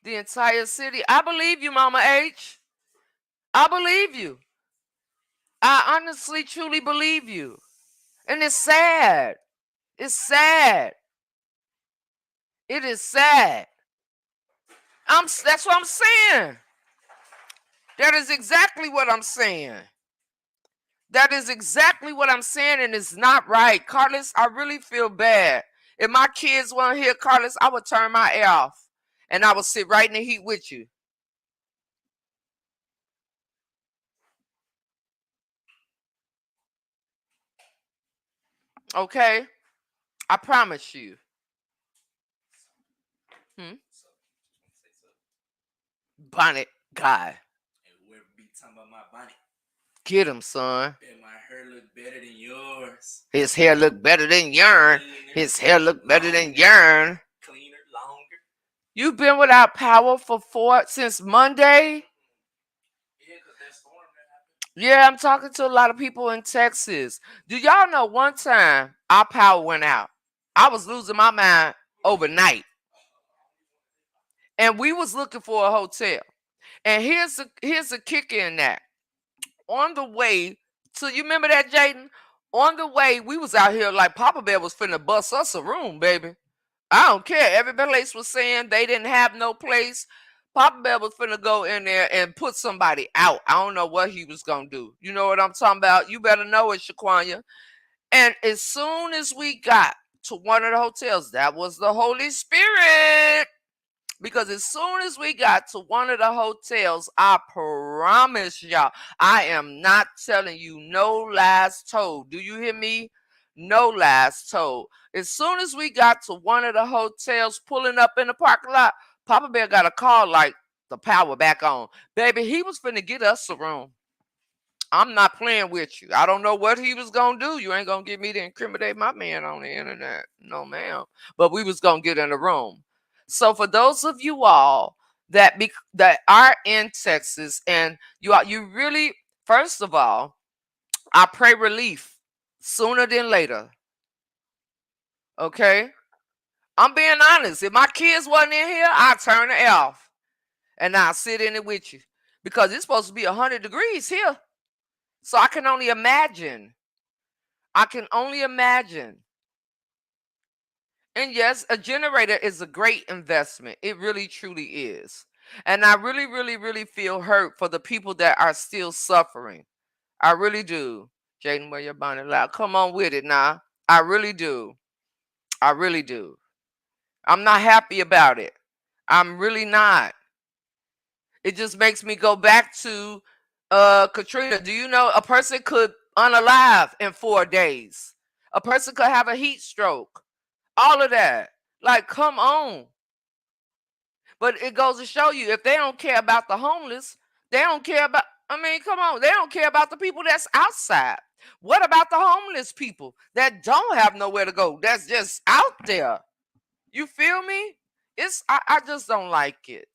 The entire city. I believe you, Mama H. I believe you. I honestly, truly believe you. And it's sad. It's sad. It is sad. That's what I'm saying. That is exactly what I'm saying. That is exactly what I'm saying, and it's not right. Carlos, I really feel bad. If my kids weren't here, Carlos, I would turn my air off, and I would sit right in the heat with you. Okay? I promise you. Bonnet guy. Get him, son. And my hair look better than yours. His hair look better than yours. His hair look better than yours. Cleaner, longer. You've been without power since Monday? Yeah, because that storm that Yeah, I'm talking to a lot of people in Texas. Do y'all know one time our power went out? I was losing my mind overnight, and we was looking for a hotel. And here's the kicker in that. On the way to, you remember that, Jaden? On the way, we was out here like Papa Bear was finna bust us a room, baby. I don't care. Every place was saying they didn't have no place. Papa Bear was finna go in there and put somebody out. I don't know what he was gonna do. You know what I'm talking about? You better know it, Shaquanya. And as soon as we got to one of the hotels, that was the Holy Spirit. Because as soon as we got to one of the hotels, I promise y'all, I am not telling you no lies told. Do you hear me? No lies told. As soon as we got to one of the hotels, pulling up in the parking lot, Papa Bear got a call like the power back on. Baby, he was finna get us a room. I'm not playing with you. I don't know what he was gonna do. You ain't gonna get me to incriminate my man on the internet. No, ma'am. But we was gonna get in the room. So for those of you all that are in Texas and you really, first of all, I pray relief sooner than later. Okay? I'm being honest. If my kids wasn't in here, I'd turn it off and I'll sit in it with you. Because it's supposed to be 100 degrees here. So I can only imagine. I can only imagine. And yes, a generator is a great investment. It really truly is. And I really, really, really feel hurt for the people that are still suffering. I really do. Jaden, wear your bonnet loud. Come on with it now. I really do. I really do. I'm not happy about it. I'm really not. It just makes me go back to Katrina. Do you know a person could unalive in 4 days? A person could have a heat stroke. All of that. Like, come on. But it goes to show you if they don't care about the homeless, they don't care about, I mean, come on, they don't care about the people that's outside. What about the homeless people that don't have nowhere to go? That's just out there. You feel me? I just don't like it.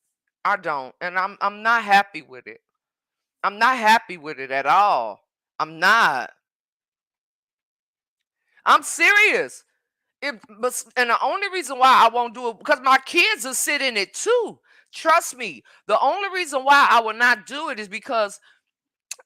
I don't. And I'm not happy with it. I'm not happy with it at all. I'm not. I'm serious. And the only reason why I won't do it because my kids will sit in it too. Trust me. The only reason why I will not do it is because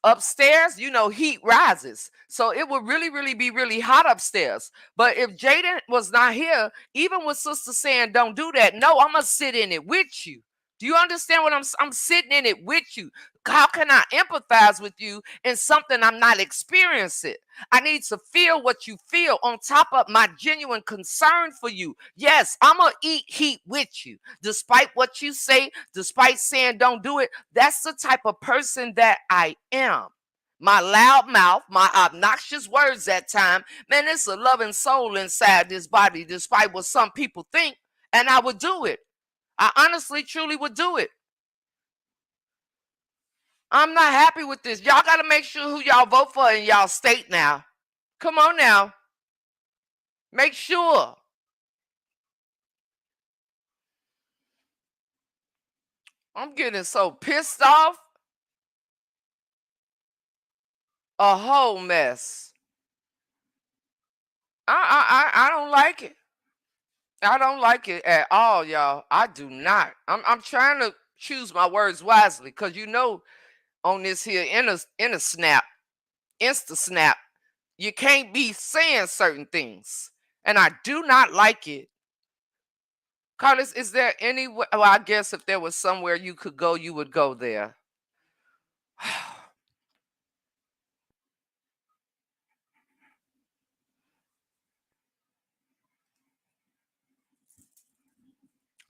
upstairs, heat rises. So it would really, really be really hot upstairs. But if Jaden was not here, even with sister saying don't do that, no, I'm gonna sit in it with you. Do you understand what I'm sitting in it with you? How can I empathize with you in something I'm not experiencing? I need to feel what you feel on top of my genuine concern for you. Yes, I'm going to eat heat with you. Despite what you say, despite saying don't do it, that's the type of person that I am. My loud mouth, my obnoxious words at time, man, it's a loving soul inside this body, despite what some people think, and I would do it. I honestly, truly would do it. I'm not happy with this. Y'all got to make sure who y'all vote for in y'all state now. Come on now. Make sure. I'm getting so pissed off. A whole mess. I don't like it. I don't like it at all, y'all. I do not. I'm trying to choose my words wisely because on this here in a snap, insta snap, you can't be saying certain things, and I do not like it. Carlos, is there any way? Well, I guess if there was somewhere you could go, you would go there.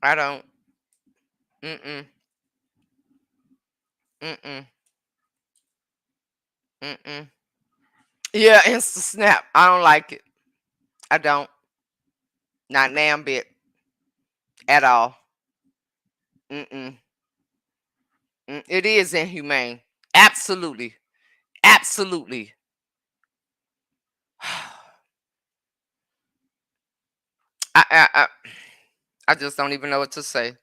I don't. Mm-mm. Mm-mm. Mm-mm. Yeah, instant snap. I don't like it. I don't. Not damn bit at all. Mm-mm. It is inhumane. Absolutely. Absolutely. I, I I I just don't even know what to say.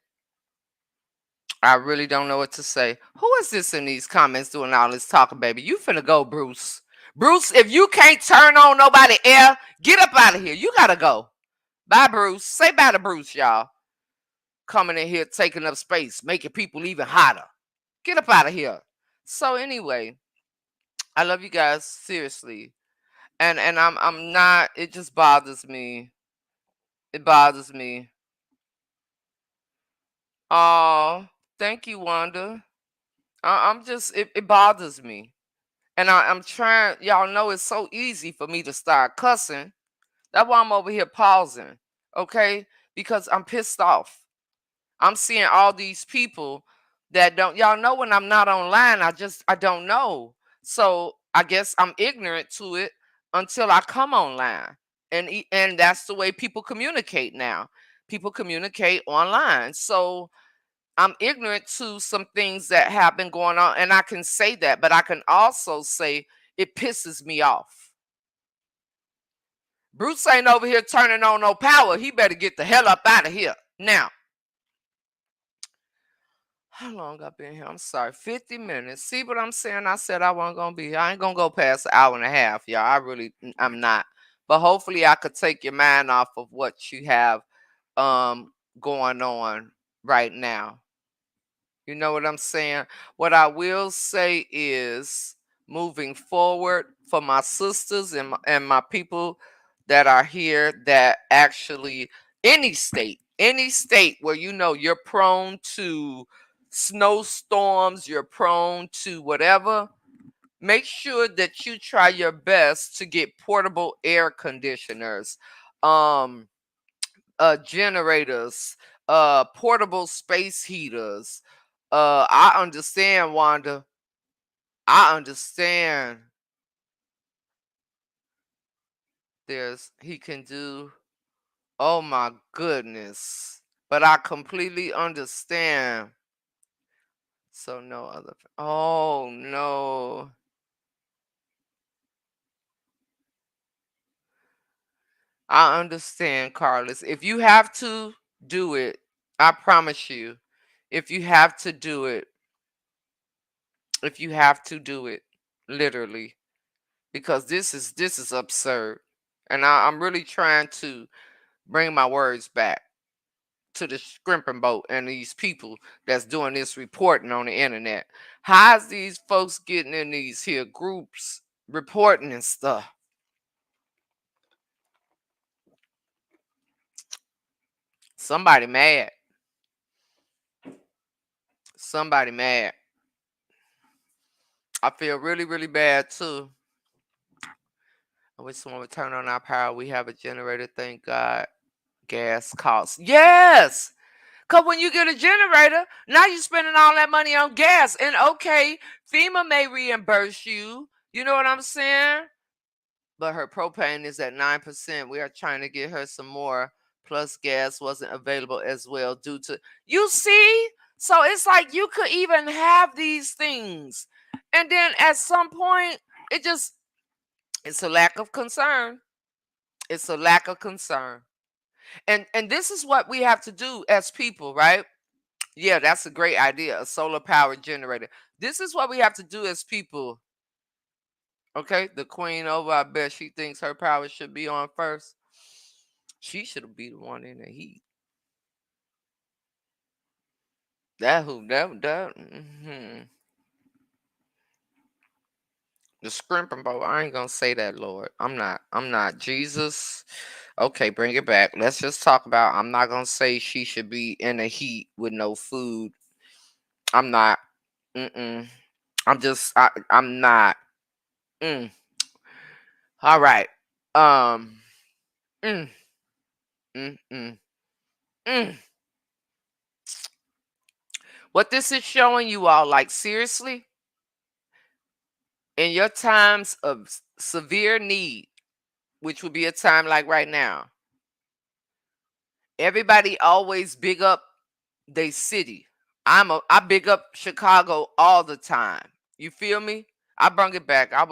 I really don't know what to say. Who is this in these comments doing all this talking, baby? You finna go, Bruce. Bruce, if you can't turn on nobody air, get up out of here. You gotta go. Bye, Bruce. Say bye to Bruce, y'all. Coming in here, taking up space, making people even hotter. Get up out of here. So anyway, I love you guys seriously, and I'm not. It just bothers me. It bothers me. Oh, thank you, Wanda. I'm just. It bothers me. And I'm trying, y'all know it's so easy for me to start cussing. That's why I'm over here pausing, okay? Because I'm pissed off. I'm seeing all these people that don't, y'all know when I'm not online, I don't know. So I guess I'm ignorant to it until I come online. And that's the way people communicate now. People communicate online. So I'm ignorant to some things that have been going on, and I can say that, but I can also say it pisses me off. Bruce ain't over here turning on no power. He better get the hell up out of here. Now, how long I been here? I'm sorry, 50 minutes. See what I'm saying? I said I wasn't gonna be here. I ain't gonna go past an hour and a half, y'all. I'm not. But hopefully I could take your mind off of what you have going on right now. You know what I'm saying? What I will say is moving forward for my sisters and my people that are here that actually any state where you know you're prone to snowstorms, you're prone to whatever, make sure that you try your best to get portable air conditioners. Um Generators, portable space heaters. I understand, Wanda. I understand he can do, oh my goodness. But I completely understand. So no other, oh no. I understand, Carlos. If you have to do it, I promise you. If you have to do it, if you have to do it, literally, because this is absurd, and I'm really trying to bring my words back to the scrimping boat and these people that's doing this reporting on the internet. How's these folks getting in these here groups reporting and stuff? Somebody mad. Somebody mad. I feel really, really bad too. I wish someone would turn on our power. We have a generator, thank God. Gas costs. Yes. Because when you get a generator, now you're spending all that money on gas. And okay, FEMA may reimburse you. You know what I'm saying? But her propane is at 9%. We are trying to get her some more. Plus, gas wasn't available as well due to. You see? So it's like you could even have these things. And then at some point, it just, it's a lack of concern. It's a lack of concern. And this is what we have to do as people, right? Yeah, that's a great idea. A solar powered generator. This is what we have to do as people. Okay, the queen over, I bet she thinks her power should be on first. She should be the one in the heat. The scrimping boat. I ain't gonna say that, Lord. I'm not. I'm not. Jesus. Okay, bring it back. Let's just talk about. I'm not gonna say she should be in the heat with no food. I'm not. Mm-mm. I'm not. Mm. All right. Um. Mm, mm, mm, mm. What this is showing you all, like seriously, in your times of severe need, which would be a time like right now, everybody always big up they city. I big up Chicago all the time. You feel me? I brung it back. I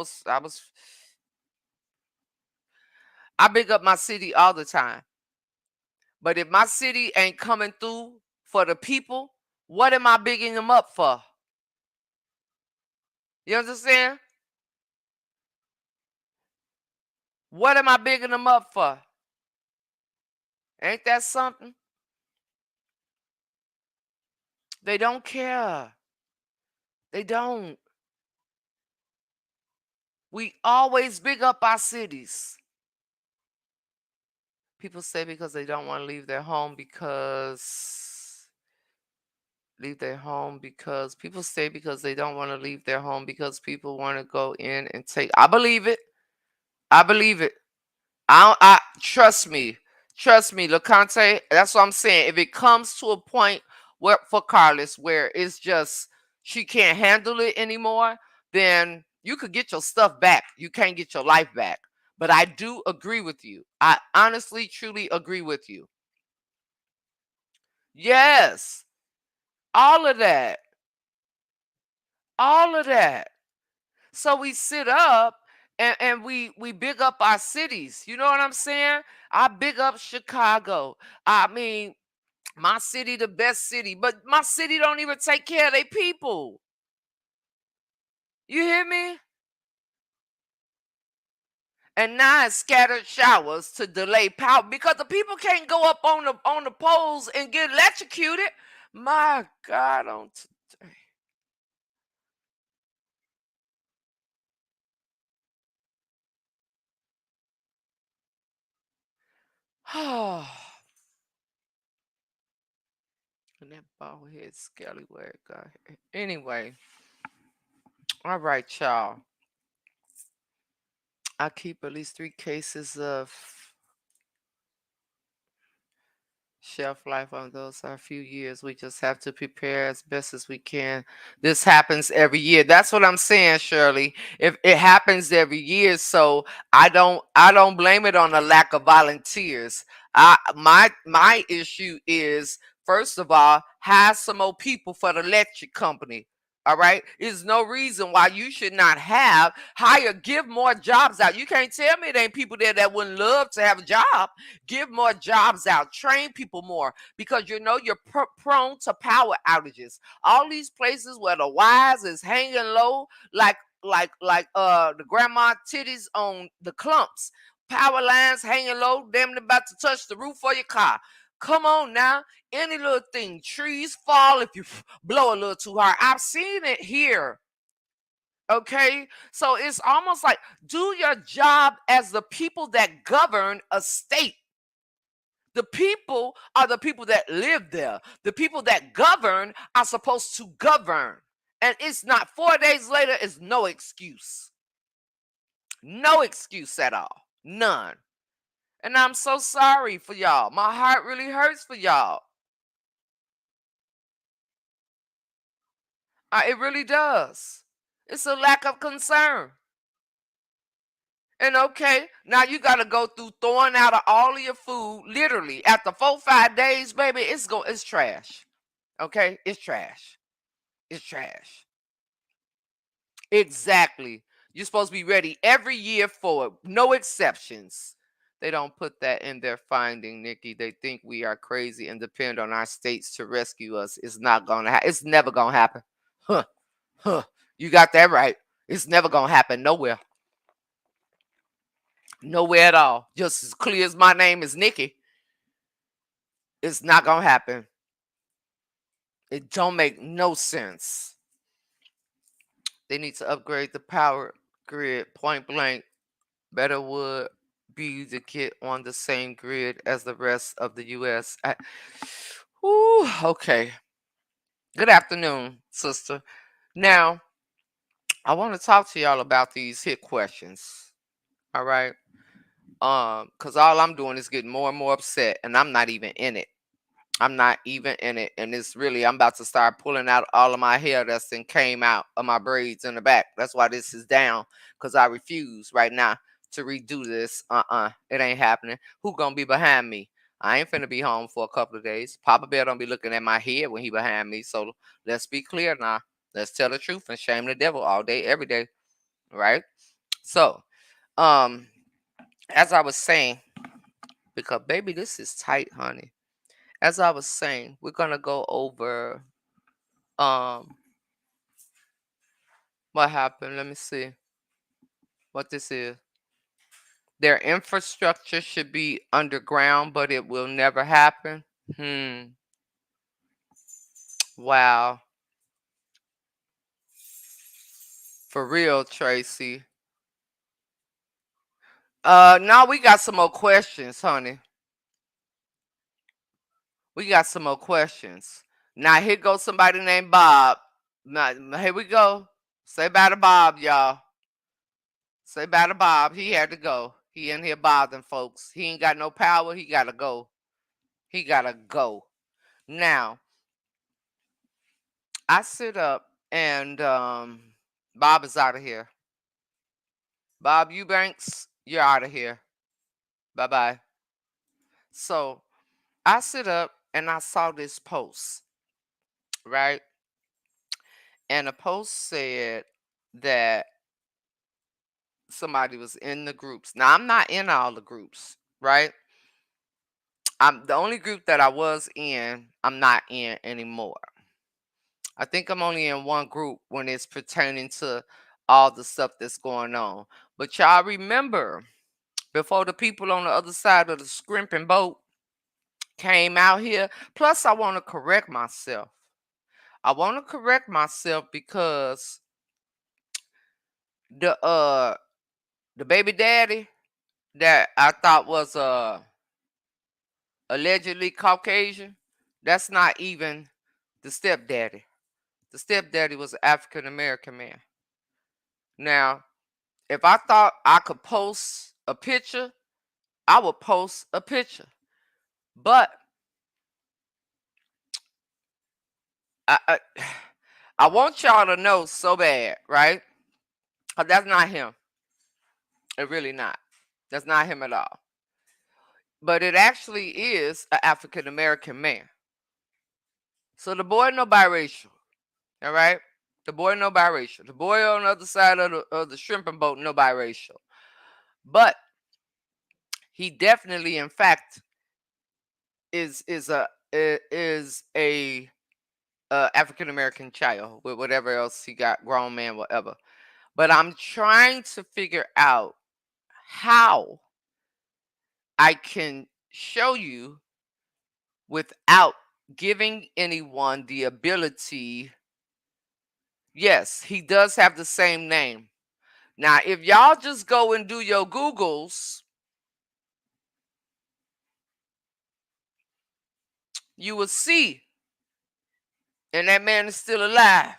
big up my city all the time. But if my city ain't coming through for the people, What am I bigging them up for? You understand? What am I bigging them up for? Ain't that something? They don't care. They don't. We always big up our cities. People say because they don't want to leave their home because people say because they don't want to leave their home because people want to go in and take. I believe it. I believe it. I trust me, LeConte. That's what I'm saying. If it comes to a point where for Carlos where it's just she can't handle it anymore, then you could get your stuff back. You can't get your life back. But I do agree with you. I honestly, truly agree with you. Yes, all of that, all of that. So we sit up and we big up our cities. You know what I'm saying? I big up Chicago. I mean, my city the best city, but my city don't even take care of their people. You hear me? And now it's scattered showers to delay power because the people can't go up on the poles and get electrocuted. My God, on today. Oh, and that bald head scallywag guy. Anyway, all right, y'all. I keep at least 3 cases of shelf life on those are a few years. We just have to prepare as best as we can. This happens every year. That's what I'm saying, Shirley. If it happens every year, so I don't blame it on a lack of volunteers. My issue is first of all, hire some more people for the electric company. All right. There's no reason why you should not give more jobs out. You can't tell me there ain't people there that wouldn't love to have a job. Give more jobs out, train people more because you know you're prone to power outages. All these places where the wires is hanging low, like the grandma titties on the clumps, power lines hanging low, damn about to touch the roof of your car. Come on now, any little thing, trees fall if you blow a little too hard. I've seen it here. Okay, so it's almost like do your job as the people that govern a state. The people are the people that live there. The people that govern are supposed to govern. And it's not 4 days later, it's no excuse. No excuse at all. None. And I'm so sorry for y'all. My heart really hurts for y'all. It really does. It's a lack of concern. And okay, now you got to go through throwing out of all of your food. Literally, after 4 5 days, baby, it's trash. Okay, it's trash. It's trash. Exactly. You're supposed to be ready every year for it. No exceptions. They don't put that in their finding, Nikki. They think we are crazy and depend on our states to rescue us. It's not gonna happen. It's never gonna happen. Huh. Huh. You got that right. It's never gonna happen nowhere. Nowhere at all. Just as clear as my name is Nikki. It's not gonna happen. It don't make no sense. They need to upgrade the power grid point blank. Better would be to get on the same grid as the rest of the US. Ooh, okay. Good afternoon, sister. Now, I want to talk to y'all about these hit questions. All right. Because all I'm doing is getting more and more upset, and I'm not even in it. I'm not even in it. And it's really, I'm about to start pulling out all of my hair that's then came out of my braids in the back. That's why this is down, because I refuse right now to redo this. It ain't happening. Who gonna be behind me? I ain't finna be home for a couple of days. Papa Bear don't be looking at my head when he behind me. So let's be clear now. Let's tell the truth and shame the devil all day, every day. Right? So, um, as I was saying, because baby, this is tight, honey. As I was saying, we're gonna go over. Um, what happened? Let me see what this is. Their infrastructure should be underground, but it will never happen. Hmm. Wow. For real, Tracy. Now we got some more questions, honey. We got some more questions. Now here goes somebody named Bob. Now here we go. Say bye to Bob, y'all. Say bye to Bob. He had to go. He in here bothering folks. He ain't got no power. He gotta go. He gotta go. Now I sit up and Bob is out of here. Bob Eubanks, you're out of here. Bye bye. So I sit up and I saw this post, right? And the post said that somebody was in the groups. Now I'm not in all the groups, right? I'm the only group that I was in, I'm not in anymore. I think I'm only in one group when it's pertaining to all the stuff that's going on. But y'all remember before the people on the other side of the scrimping boat came out here. Plus, I want to correct myself. I want to correct myself because the uh the baby daddy that I thought was allegedly Caucasian, that's not even the stepdaddy. The stepdaddy was an African American man. Now, if I thought I could post a picture, I would post a picture. But I I want y'all to know so bad, right? 'Cause that's not him. It really not. That's not him at all. But it actually is an African American man. So the boy no biracial. All right? The boy no biracial. The boy on the other side of the shrimping boat no biracial. But he definitely, in fact, is a African American child with whatever else he got, grown man, whatever. But I'm trying to figure out how I can show you without giving anyone the ability. Yes, he does have the same name. Now, if y'all just go and do your Googles, you will see, and that man is still alive.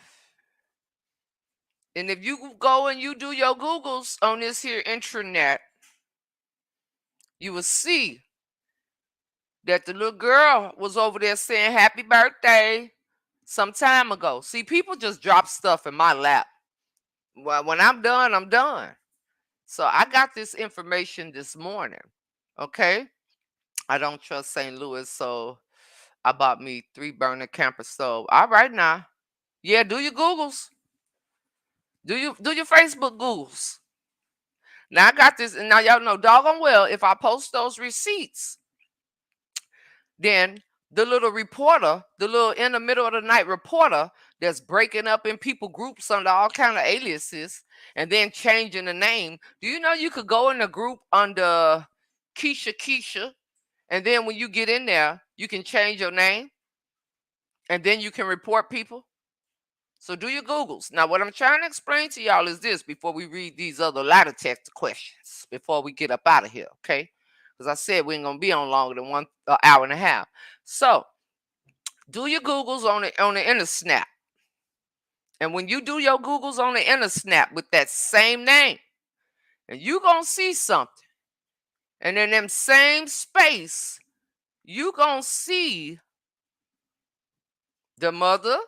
And if you go and you do your Googles on this here intranet, you will see that the little girl was over there saying happy birthday some time ago. See, people just drop stuff in my lap. Well, when I'm done, I'm done. So I got this information this morning. Okay. I don't trust St. Louis, so I bought me 3 burner camper stove. All right now. Yeah, do your Googles. Do your Facebook Googles. Now I got this, and now y'all know doggone well if I post those receipts, then the little reporter, the little in the middle of the night reporter that's breaking up in people groups under all kind of aliases and then changing the name. Do you know you could go in a group under Keisha, and then when you get in there, you can change your name and then you can report people? So do your Googles. Now, what I'm trying to explain to y'all is this before we read these other ladder text questions, before we get up out of here, okay? Because I said we ain't gonna be on longer than 1 hour and a half. So do your Googles on the inner snap. And when you do your Googles on the inner snap with that same name, and you gonna see something. And in them same space, you gonna see the mother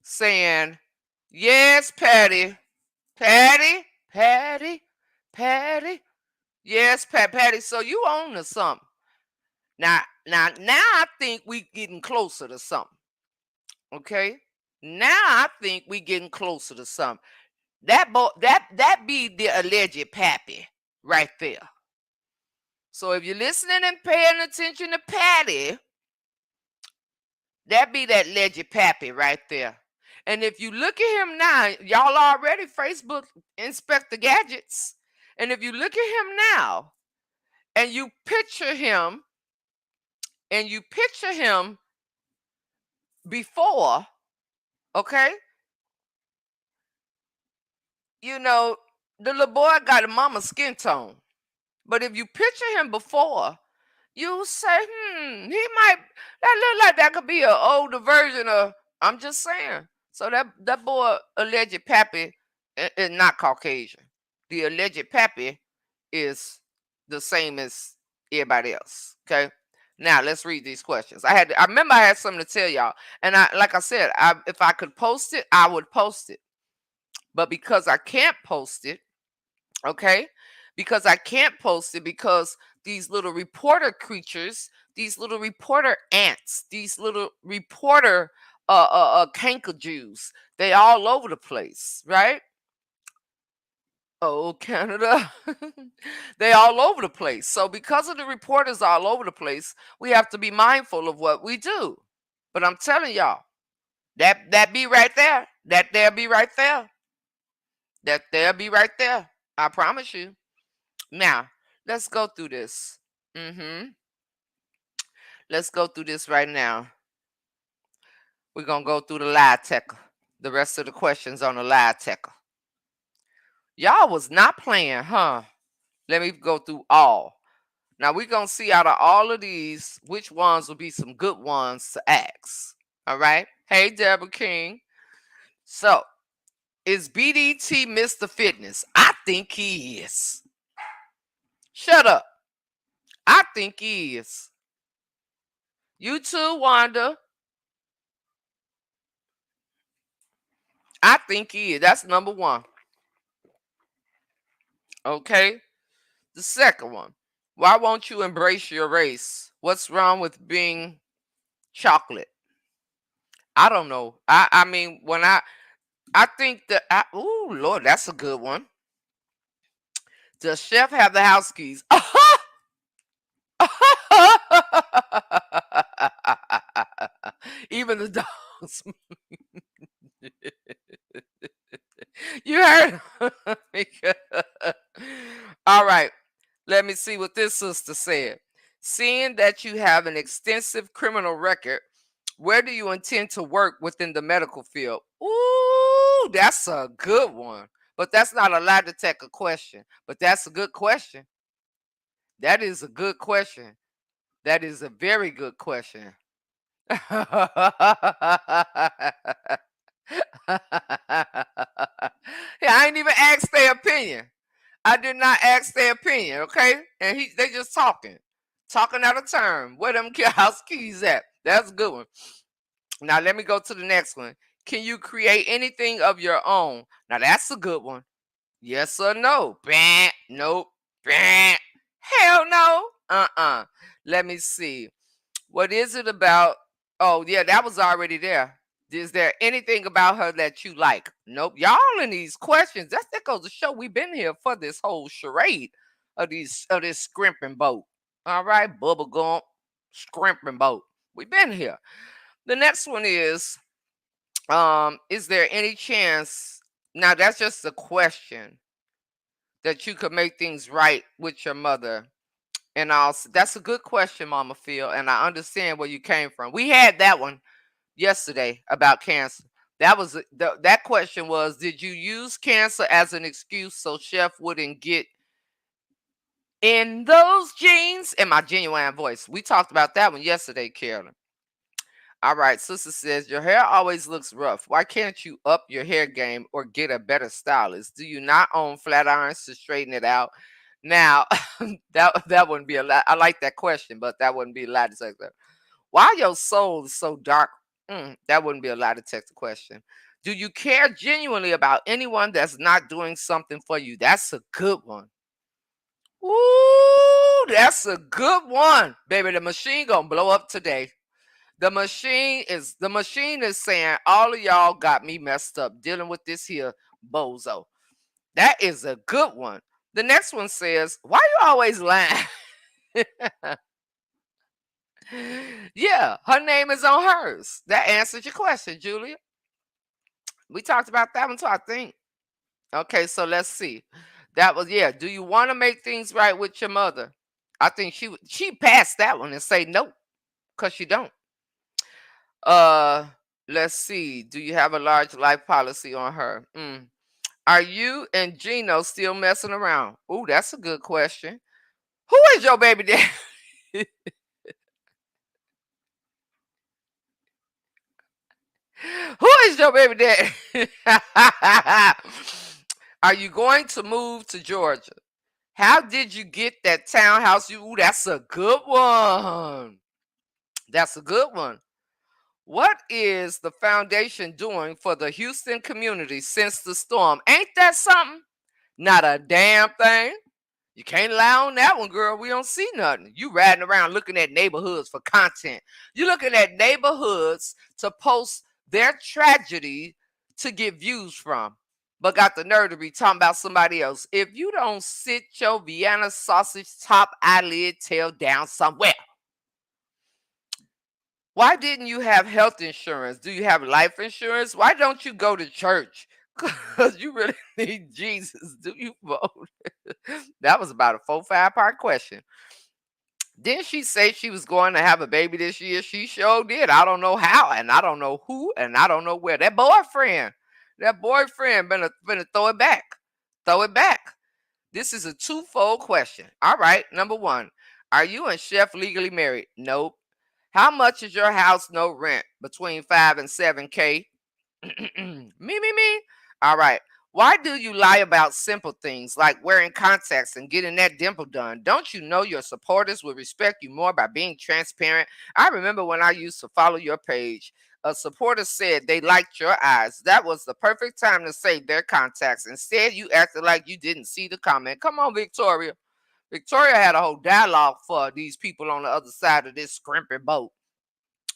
saying, yes, Patty, Patty, Patty, Patty. Yes, Patty. So you own to something. Now, I think we getting closer to something. Okay. Now I think we getting closer to something. That be the alleged pappy right there. So if you're listening and paying attention to Patty, that be that alleged pappy right there. And if you look at him now, y'all already Facebook inspect the gadgets. And if you look at him now and you picture him before, okay, you know, the little boy got a mama skin tone. But if you picture him before, you say, he might, that look like that could be an older version of, I'm just saying. So that boy, alleged pappy, is not Caucasian. The alleged pappy is the same as everybody else. Okay. Now let's read these questions. I remember I had something to tell y'all. And like I said, if I could post it, I would post it. But because I can't post it, okay, because I can't post it because these little reporter creatures, these little reporter ants, these little reporter cankerjews, they all over the place, right? Oh, Canada. They all over the place. So because of the reporters all over the place, we have to be mindful of what we do. But I'm telling y'all, that be right there. That there be right there. That there be right there. I promise you. Now, let's go through this. Let's go through this right now. We're going to go through the lie checker. The rest of the questions on the lie checker. Y'all was not playing, huh? Let me go through all. Now, we're going to see out of all of these, which ones will be some good ones to ask. All right? Hey, Deborah King. So, is BDT Mr. Fitness? I think he is. Shut up. I think he is. You too, Wanda. I think he is. That's number one. Okay. The second one. Why won't you embrace your race? What's wrong with being chocolate? I don't know. I mean, I think that ooh Lord, that's a good one. Does chef have the house keys? Even the dogs. You heard? All right. Let me see what this sister said. Seeing that you have an extensive criminal record, where do you intend to work within the medical field? Ooh, that's a good one. But that's not a lie detector question. But that's a good question. That is a good question. That is a very good question. Yeah, I ain't even asked their opinion. I did not ask their opinion, okay? And they just talking out of turn. Where them house keys at? That's a good one. Now let me go to the next one. Can you create anything of your own? Now that's a good one. Yes or no? Bah, nope. Bah. Hell no. Let me see. What is it about? Oh, yeah, that was already there. Is there anything about her that you like? Nope. Y'all in these questions. That goes to show we've been here for this whole charade of this scrimping boat. All right, bubble gump, scrimping boat. We've been here. The next one is there any chance? Now that's just a question that you could make things right with your mother. And also, that's a good question, Mama Phil, and I understand where you came from. We had that one yesterday about cancer. That question was, did you use cancer as an excuse so Chef wouldn't get in those jeans? In my genuine voice. We talked about that one yesterday, Carolyn. All right, sister says, your hair always looks rough. Why can't you up your hair game or get a better stylist? Do you not own flat irons to straighten it out? Now, that wouldn't be a lot. I like that question, but that wouldn't be a lie detector. Why your soul is so dark? That wouldn't be a lie detector question. Do you care genuinely about anyone that's not doing something for you? That's a good one. Ooh, that's a good one, baby. The machine gonna blow up today. The machine is saying all of y'all got me messed up dealing with this here bozo. That is a good one. The next one says, why you always lying? Yeah, her name is on hers. That answers your question, Julia. We talked about that one too, I think. Okay, so let's see. That was, yeah. Do you want to make things right with your mother? I think she passed that one and say nope, cause she don't. Uh, let's see. Do you have a large life policy on her? Are you and Gino still messing around? Ooh, that's a good question. Who is your baby daddy? Who is your baby daddy? Are you going to move to Georgia? How did you get that townhouse? Ooh, that's a good one. That's a good one. What is the foundation doing for the Houston community since the storm? Ain't that something? Not a damn thing. You can't lie on that one, girl. We don't see nothing. You riding around looking at neighborhoods for content. You looking at neighborhoods to post their tragedy to get views from. But got the nerve to be talking about somebody else. If you don't sit your Vienna sausage top eyelid tail down somewhere, why didn't you have health insurance? Do you have life insurance? Why don't you go to church? Because you really need Jesus. Do you vote? That was about a 4, 5 part question. Didn't she say she was going to have a baby this year? She sure did. I don't know how, and I don't know who, and I don't know where. That boyfriend better throw it back. Throw it back. This is a twofold question. All right, number one. Are you and Chef legally married? Nope. How much is your house note rent? Between 5 and 7K. Me. All right. Why do you lie about simple things like wearing contacts and getting that dimple done? Don't you know your supporters will respect you more by being transparent? I remember when I used to follow your page. A supporter said they liked your eyes. That was the perfect time to save their contacts. Instead, you acted like you didn't see the comment. Come on, Victoria. Victoria had a whole dialogue for these people on the other side of this scrimpy boat.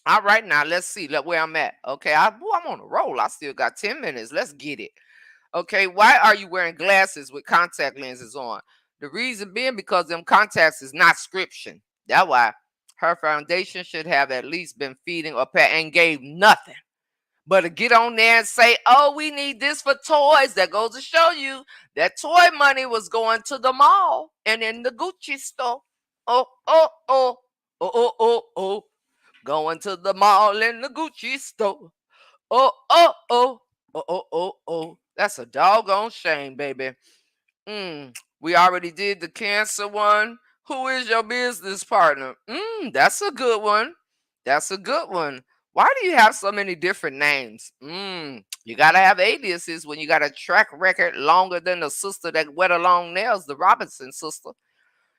All right, now let's see where I'm at. Okay, I'm on a roll. I still got 10 minutes. Let's get it. Okay, why are you wearing glasses with contact lenses on? The reason being because them contacts is not scription. That's why her foundation should have at least been feeding or pet and gave nothing. But to get on there and say, oh, we need this for toys, that goes to show you that toy money was going to the mall and in the Gucci store. Oh, oh, oh, oh, oh, oh, oh. Going to the mall in the Gucci store. Oh, oh, oh, oh, oh, oh, oh. That's a doggone shame, baby. We already did the cancer one. Who is your business partner? That's a good one. That's a good one. Why do you have so many different names? You gotta have aliases when you got a track record longer than the sister that wet the long nails, the Robinson sister.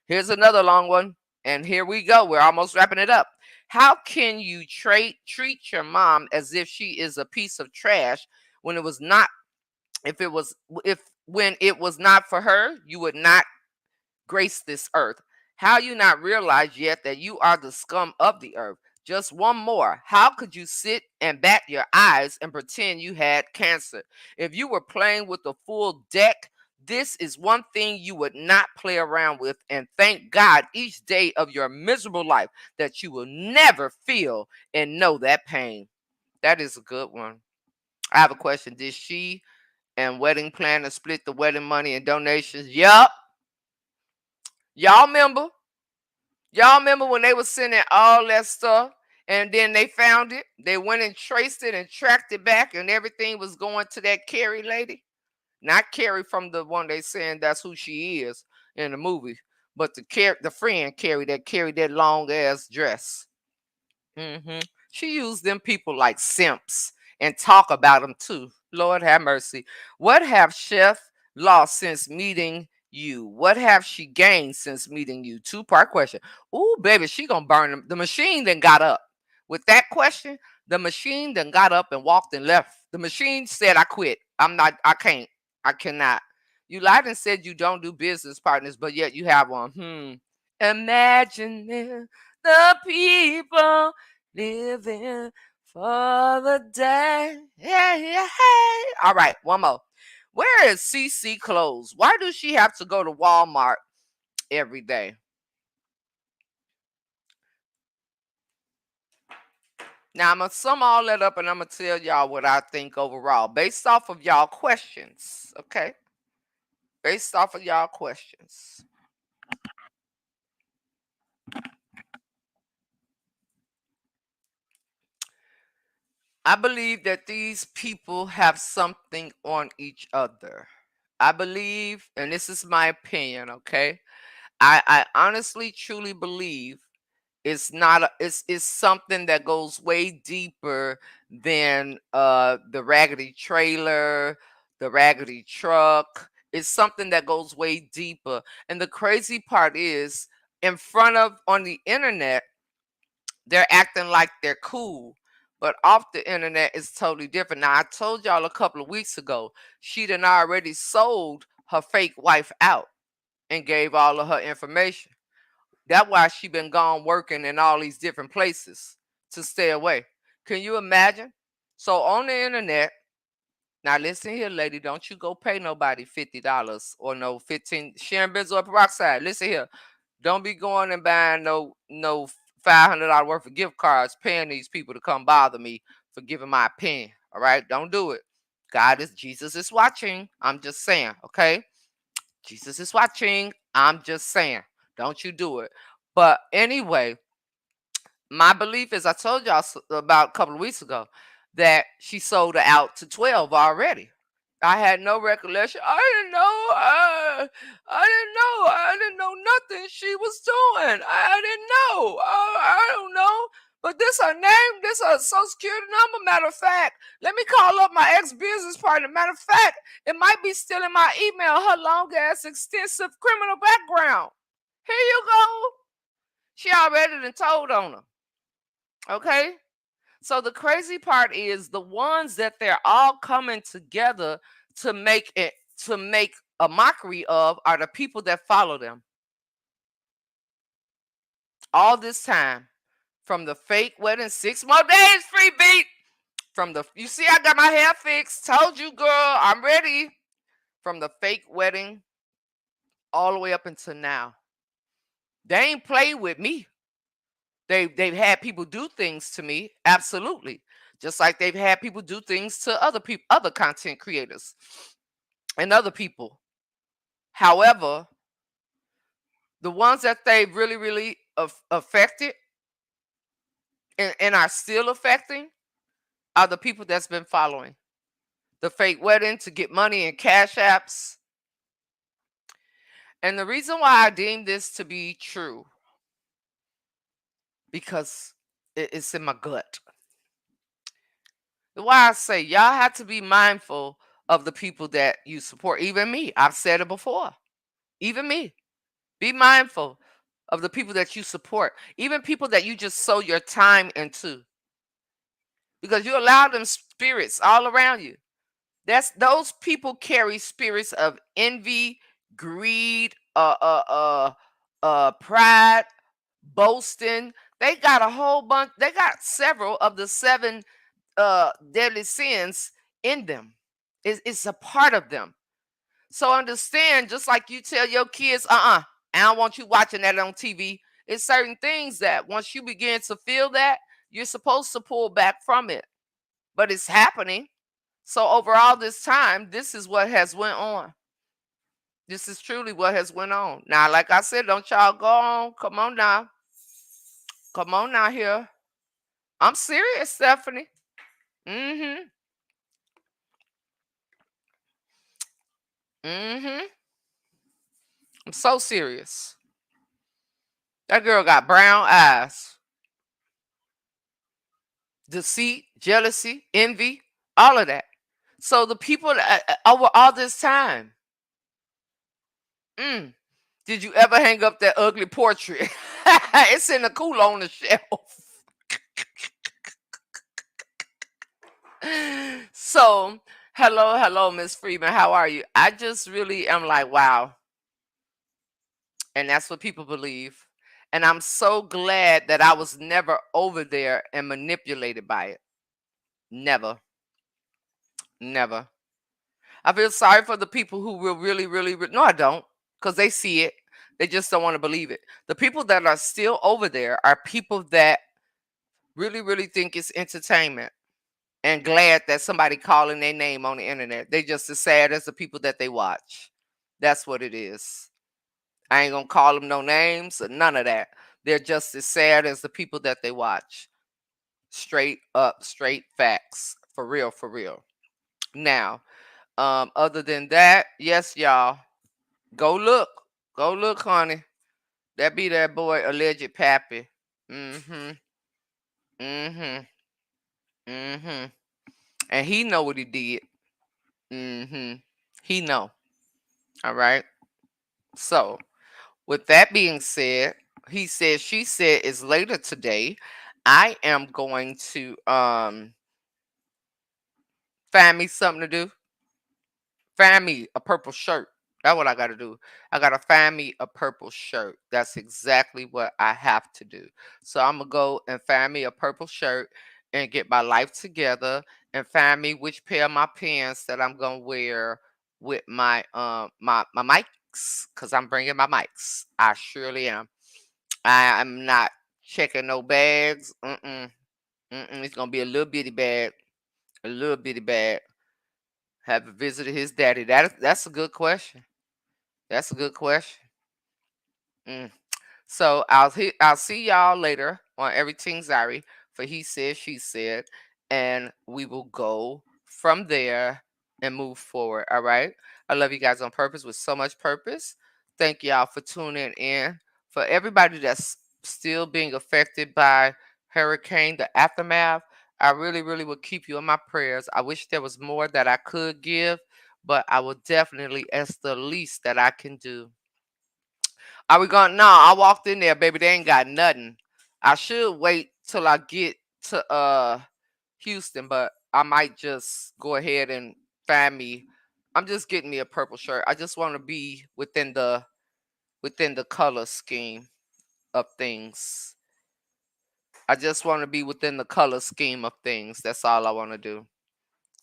Here's another long one. And here we go. We're almost wrapping it up. How can you treat your mom as if she is a piece of trash when it was not if it was if when it was not for her, you would not grace this earth? How you not realize yet that you are the scum of the earth? Just one more. How could you sit and bat your eyes and pretend you had cancer? If you were playing with a full deck, this is one thing you would not play around with. And thank God each day of your miserable life that you will never feel and know that pain. That is a good one. I have a question. Did she and wedding planner split the wedding money and donations? Yup. Y'all remember? Y'all remember when they were sending all that stuff and then they found it? They went and traced it and tracked it back and everything was going to that Carrie lady? Not Carrie from the one they saying that's who she is in the movie, but the friend Carrie that carried that long ass dress. hmm She used them people like simps and talk about them too. Lord have mercy. What have Chef lost since meeting you? What have she gained since meeting you? Two-part question. Ooh, baby, she gonna burn them. The machine then got up. With that question, the machine then got up and walked and left. The machine said, I quit. I can't. I cannot. You lied and said you don't do business partners, but yet you have one. Imagine if the people living for the day. Yeah, yeah, hey. All right, one more. Where is CC clothes? Why does she have to go to Walmart every day? Now I'm gonna sum all that up and I'm gonna tell y'all what I think overall, based off of y'all questions. Okay, based off of y'all questions. I believe that these people have something on each other. I believe, and this is my opinion, okay? I honestly truly believe it's not it's something that goes way deeper than the raggedy trailer, the raggedy truck. It's something that goes way deeper. And the crazy part is, in front of on the internet, they're acting like they're cool. But off the internet it's totally different. Now I told y'all a couple of weeks ago, she done already sold her fake wife out and gave all of her information. That's why she been gone working in all these different places to stay away. Can you imagine? So on the internet, now listen here, lady, don't you go pay nobody $50 or no 15 sharing benzo or peroxide. Listen here. Don't be going and buying no $500 worth of gift cards, paying these people to come bother me for giving my opinion. All right, don't do it. Jesus is watching. I'm just saying, okay? Jesus is watching. I'm just saying. Don't you do it. But anyway, my belief is, I told y'all about a couple of weeks ago that she sold it out to 12 already. I had no recollection. I didn't know nothing she was doing. I didn't know. I don't know. But this her name, this her social security number. Matter of fact, let me call up my ex-business partner. Matter of fact, it might be still in my email, her long ass extensive criminal background. Here you go. She already done told on her. Okay? So the crazy part is, the ones that they're all coming together to make it, to make a mockery of, are the people that follow them. All this time, from the fake wedding, 6 more days free beat. From the, you see, I got my hair fixed. Told you, girl, I'm ready. From the fake wedding all the way up until now, they ain't played with me. They've had people do things to me, absolutely. Just like they've had people do things to other people, other content creators and other people. However, the ones that they really affected and are still affecting are the people that's been following the fake wedding to get money and cash apps. And the reason why I deem this to be true, because it's in my gut. Why I say y'all have to be mindful of the people that you support. Even me, I've said it before. Even me, be mindful of the people that you support. Even people that you just sow your time into, because you allow them spirits all around you. That's, those people carry spirits of envy, greed, pride, boasting. They got a whole bunch. They got several of the seven deadly sins in them. It's a part of them. So understand, just like you tell your kids, I don't want you watching that on TV. It's certain things that once you begin to feel that, you're supposed to pull back from it. But it's happening. So over all this time, this is what has went on. This is truly what has went on. Now, like I said, don't y'all go on. Come on now. Come on now here. I'm serious, Stephanie. Mm-hmm. Mm-hmm. I'm so serious. That girl got brown eyes. Deceit, jealousy, envy, all of that. So the people that, over all this time, mm, did you ever hang up that ugly portrait? It's in the cooler on the shelf. So, hello, Miss Freeman. How are you? I just really am like, wow. And that's what people believe. And I'm so glad that I was never over there and manipulated by it. Never. Never. I feel sorry for the people who will no, I don't, because they see it. They just don't want to believe it. The people that are still over there are people that Really, really think it's entertainment and glad that somebody calling their name on the internet. They just as sad as the people that they watch. That's what it is. I ain't gonna call them no names or none of that. They're just as sad as the people that they watch. Straight up, straight facts. For real, for real. Now, other than that, yes, y'all. Go look. Go look, honey. That be that boy alleged pappy. Mm-hmm. Mm-hmm. Mm-hmm. And he know what he did. Mm-hmm. He know. All right. So with that being said, he said, she said is later today. I am going to find me something to do. Find me a purple shirt. That's what I got to do. I got to find me a purple shirt. That's exactly what I have to do. So I'm going to go and find me a purple shirt and get my life together and find me which pair of my pants that I'm going to wear with my mics, cuz I'm bringing my mics. I surely am. I'm not checking no bags. Mm-mm. Mm-mm. It's going to be a little bitty bag. A little bitty bag. Have visited his daddy? That's a good question. That's a good question. Mm. So I'll see y'all later on Everything Zari for He Said She Said, and we will go from there and move forward. All right. I love you guys on purpose with so much purpose. Thank y'all for tuning in. For everybody that's still being affected by hurricane, the aftermath, I really, really will keep you in my prayers. I wish there was more that I could give, but I will definitely, as the least that I can do. Are we going? No, I walked in there, baby. They ain't got nothing. I should wait till I get to Houston, but I might just go ahead and find me. I'm just getting me a purple shirt. I just want to be within the color scheme of things. I just want to be within the color scheme of things. That's all I want to do.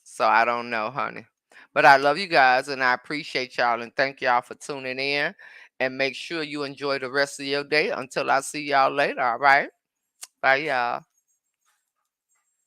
So I don't know, honey. But I love you guys and I appreciate y'all and thank y'all for tuning in. And make sure you enjoy the rest of your day until I see y'all later. All right. Bye, y'all.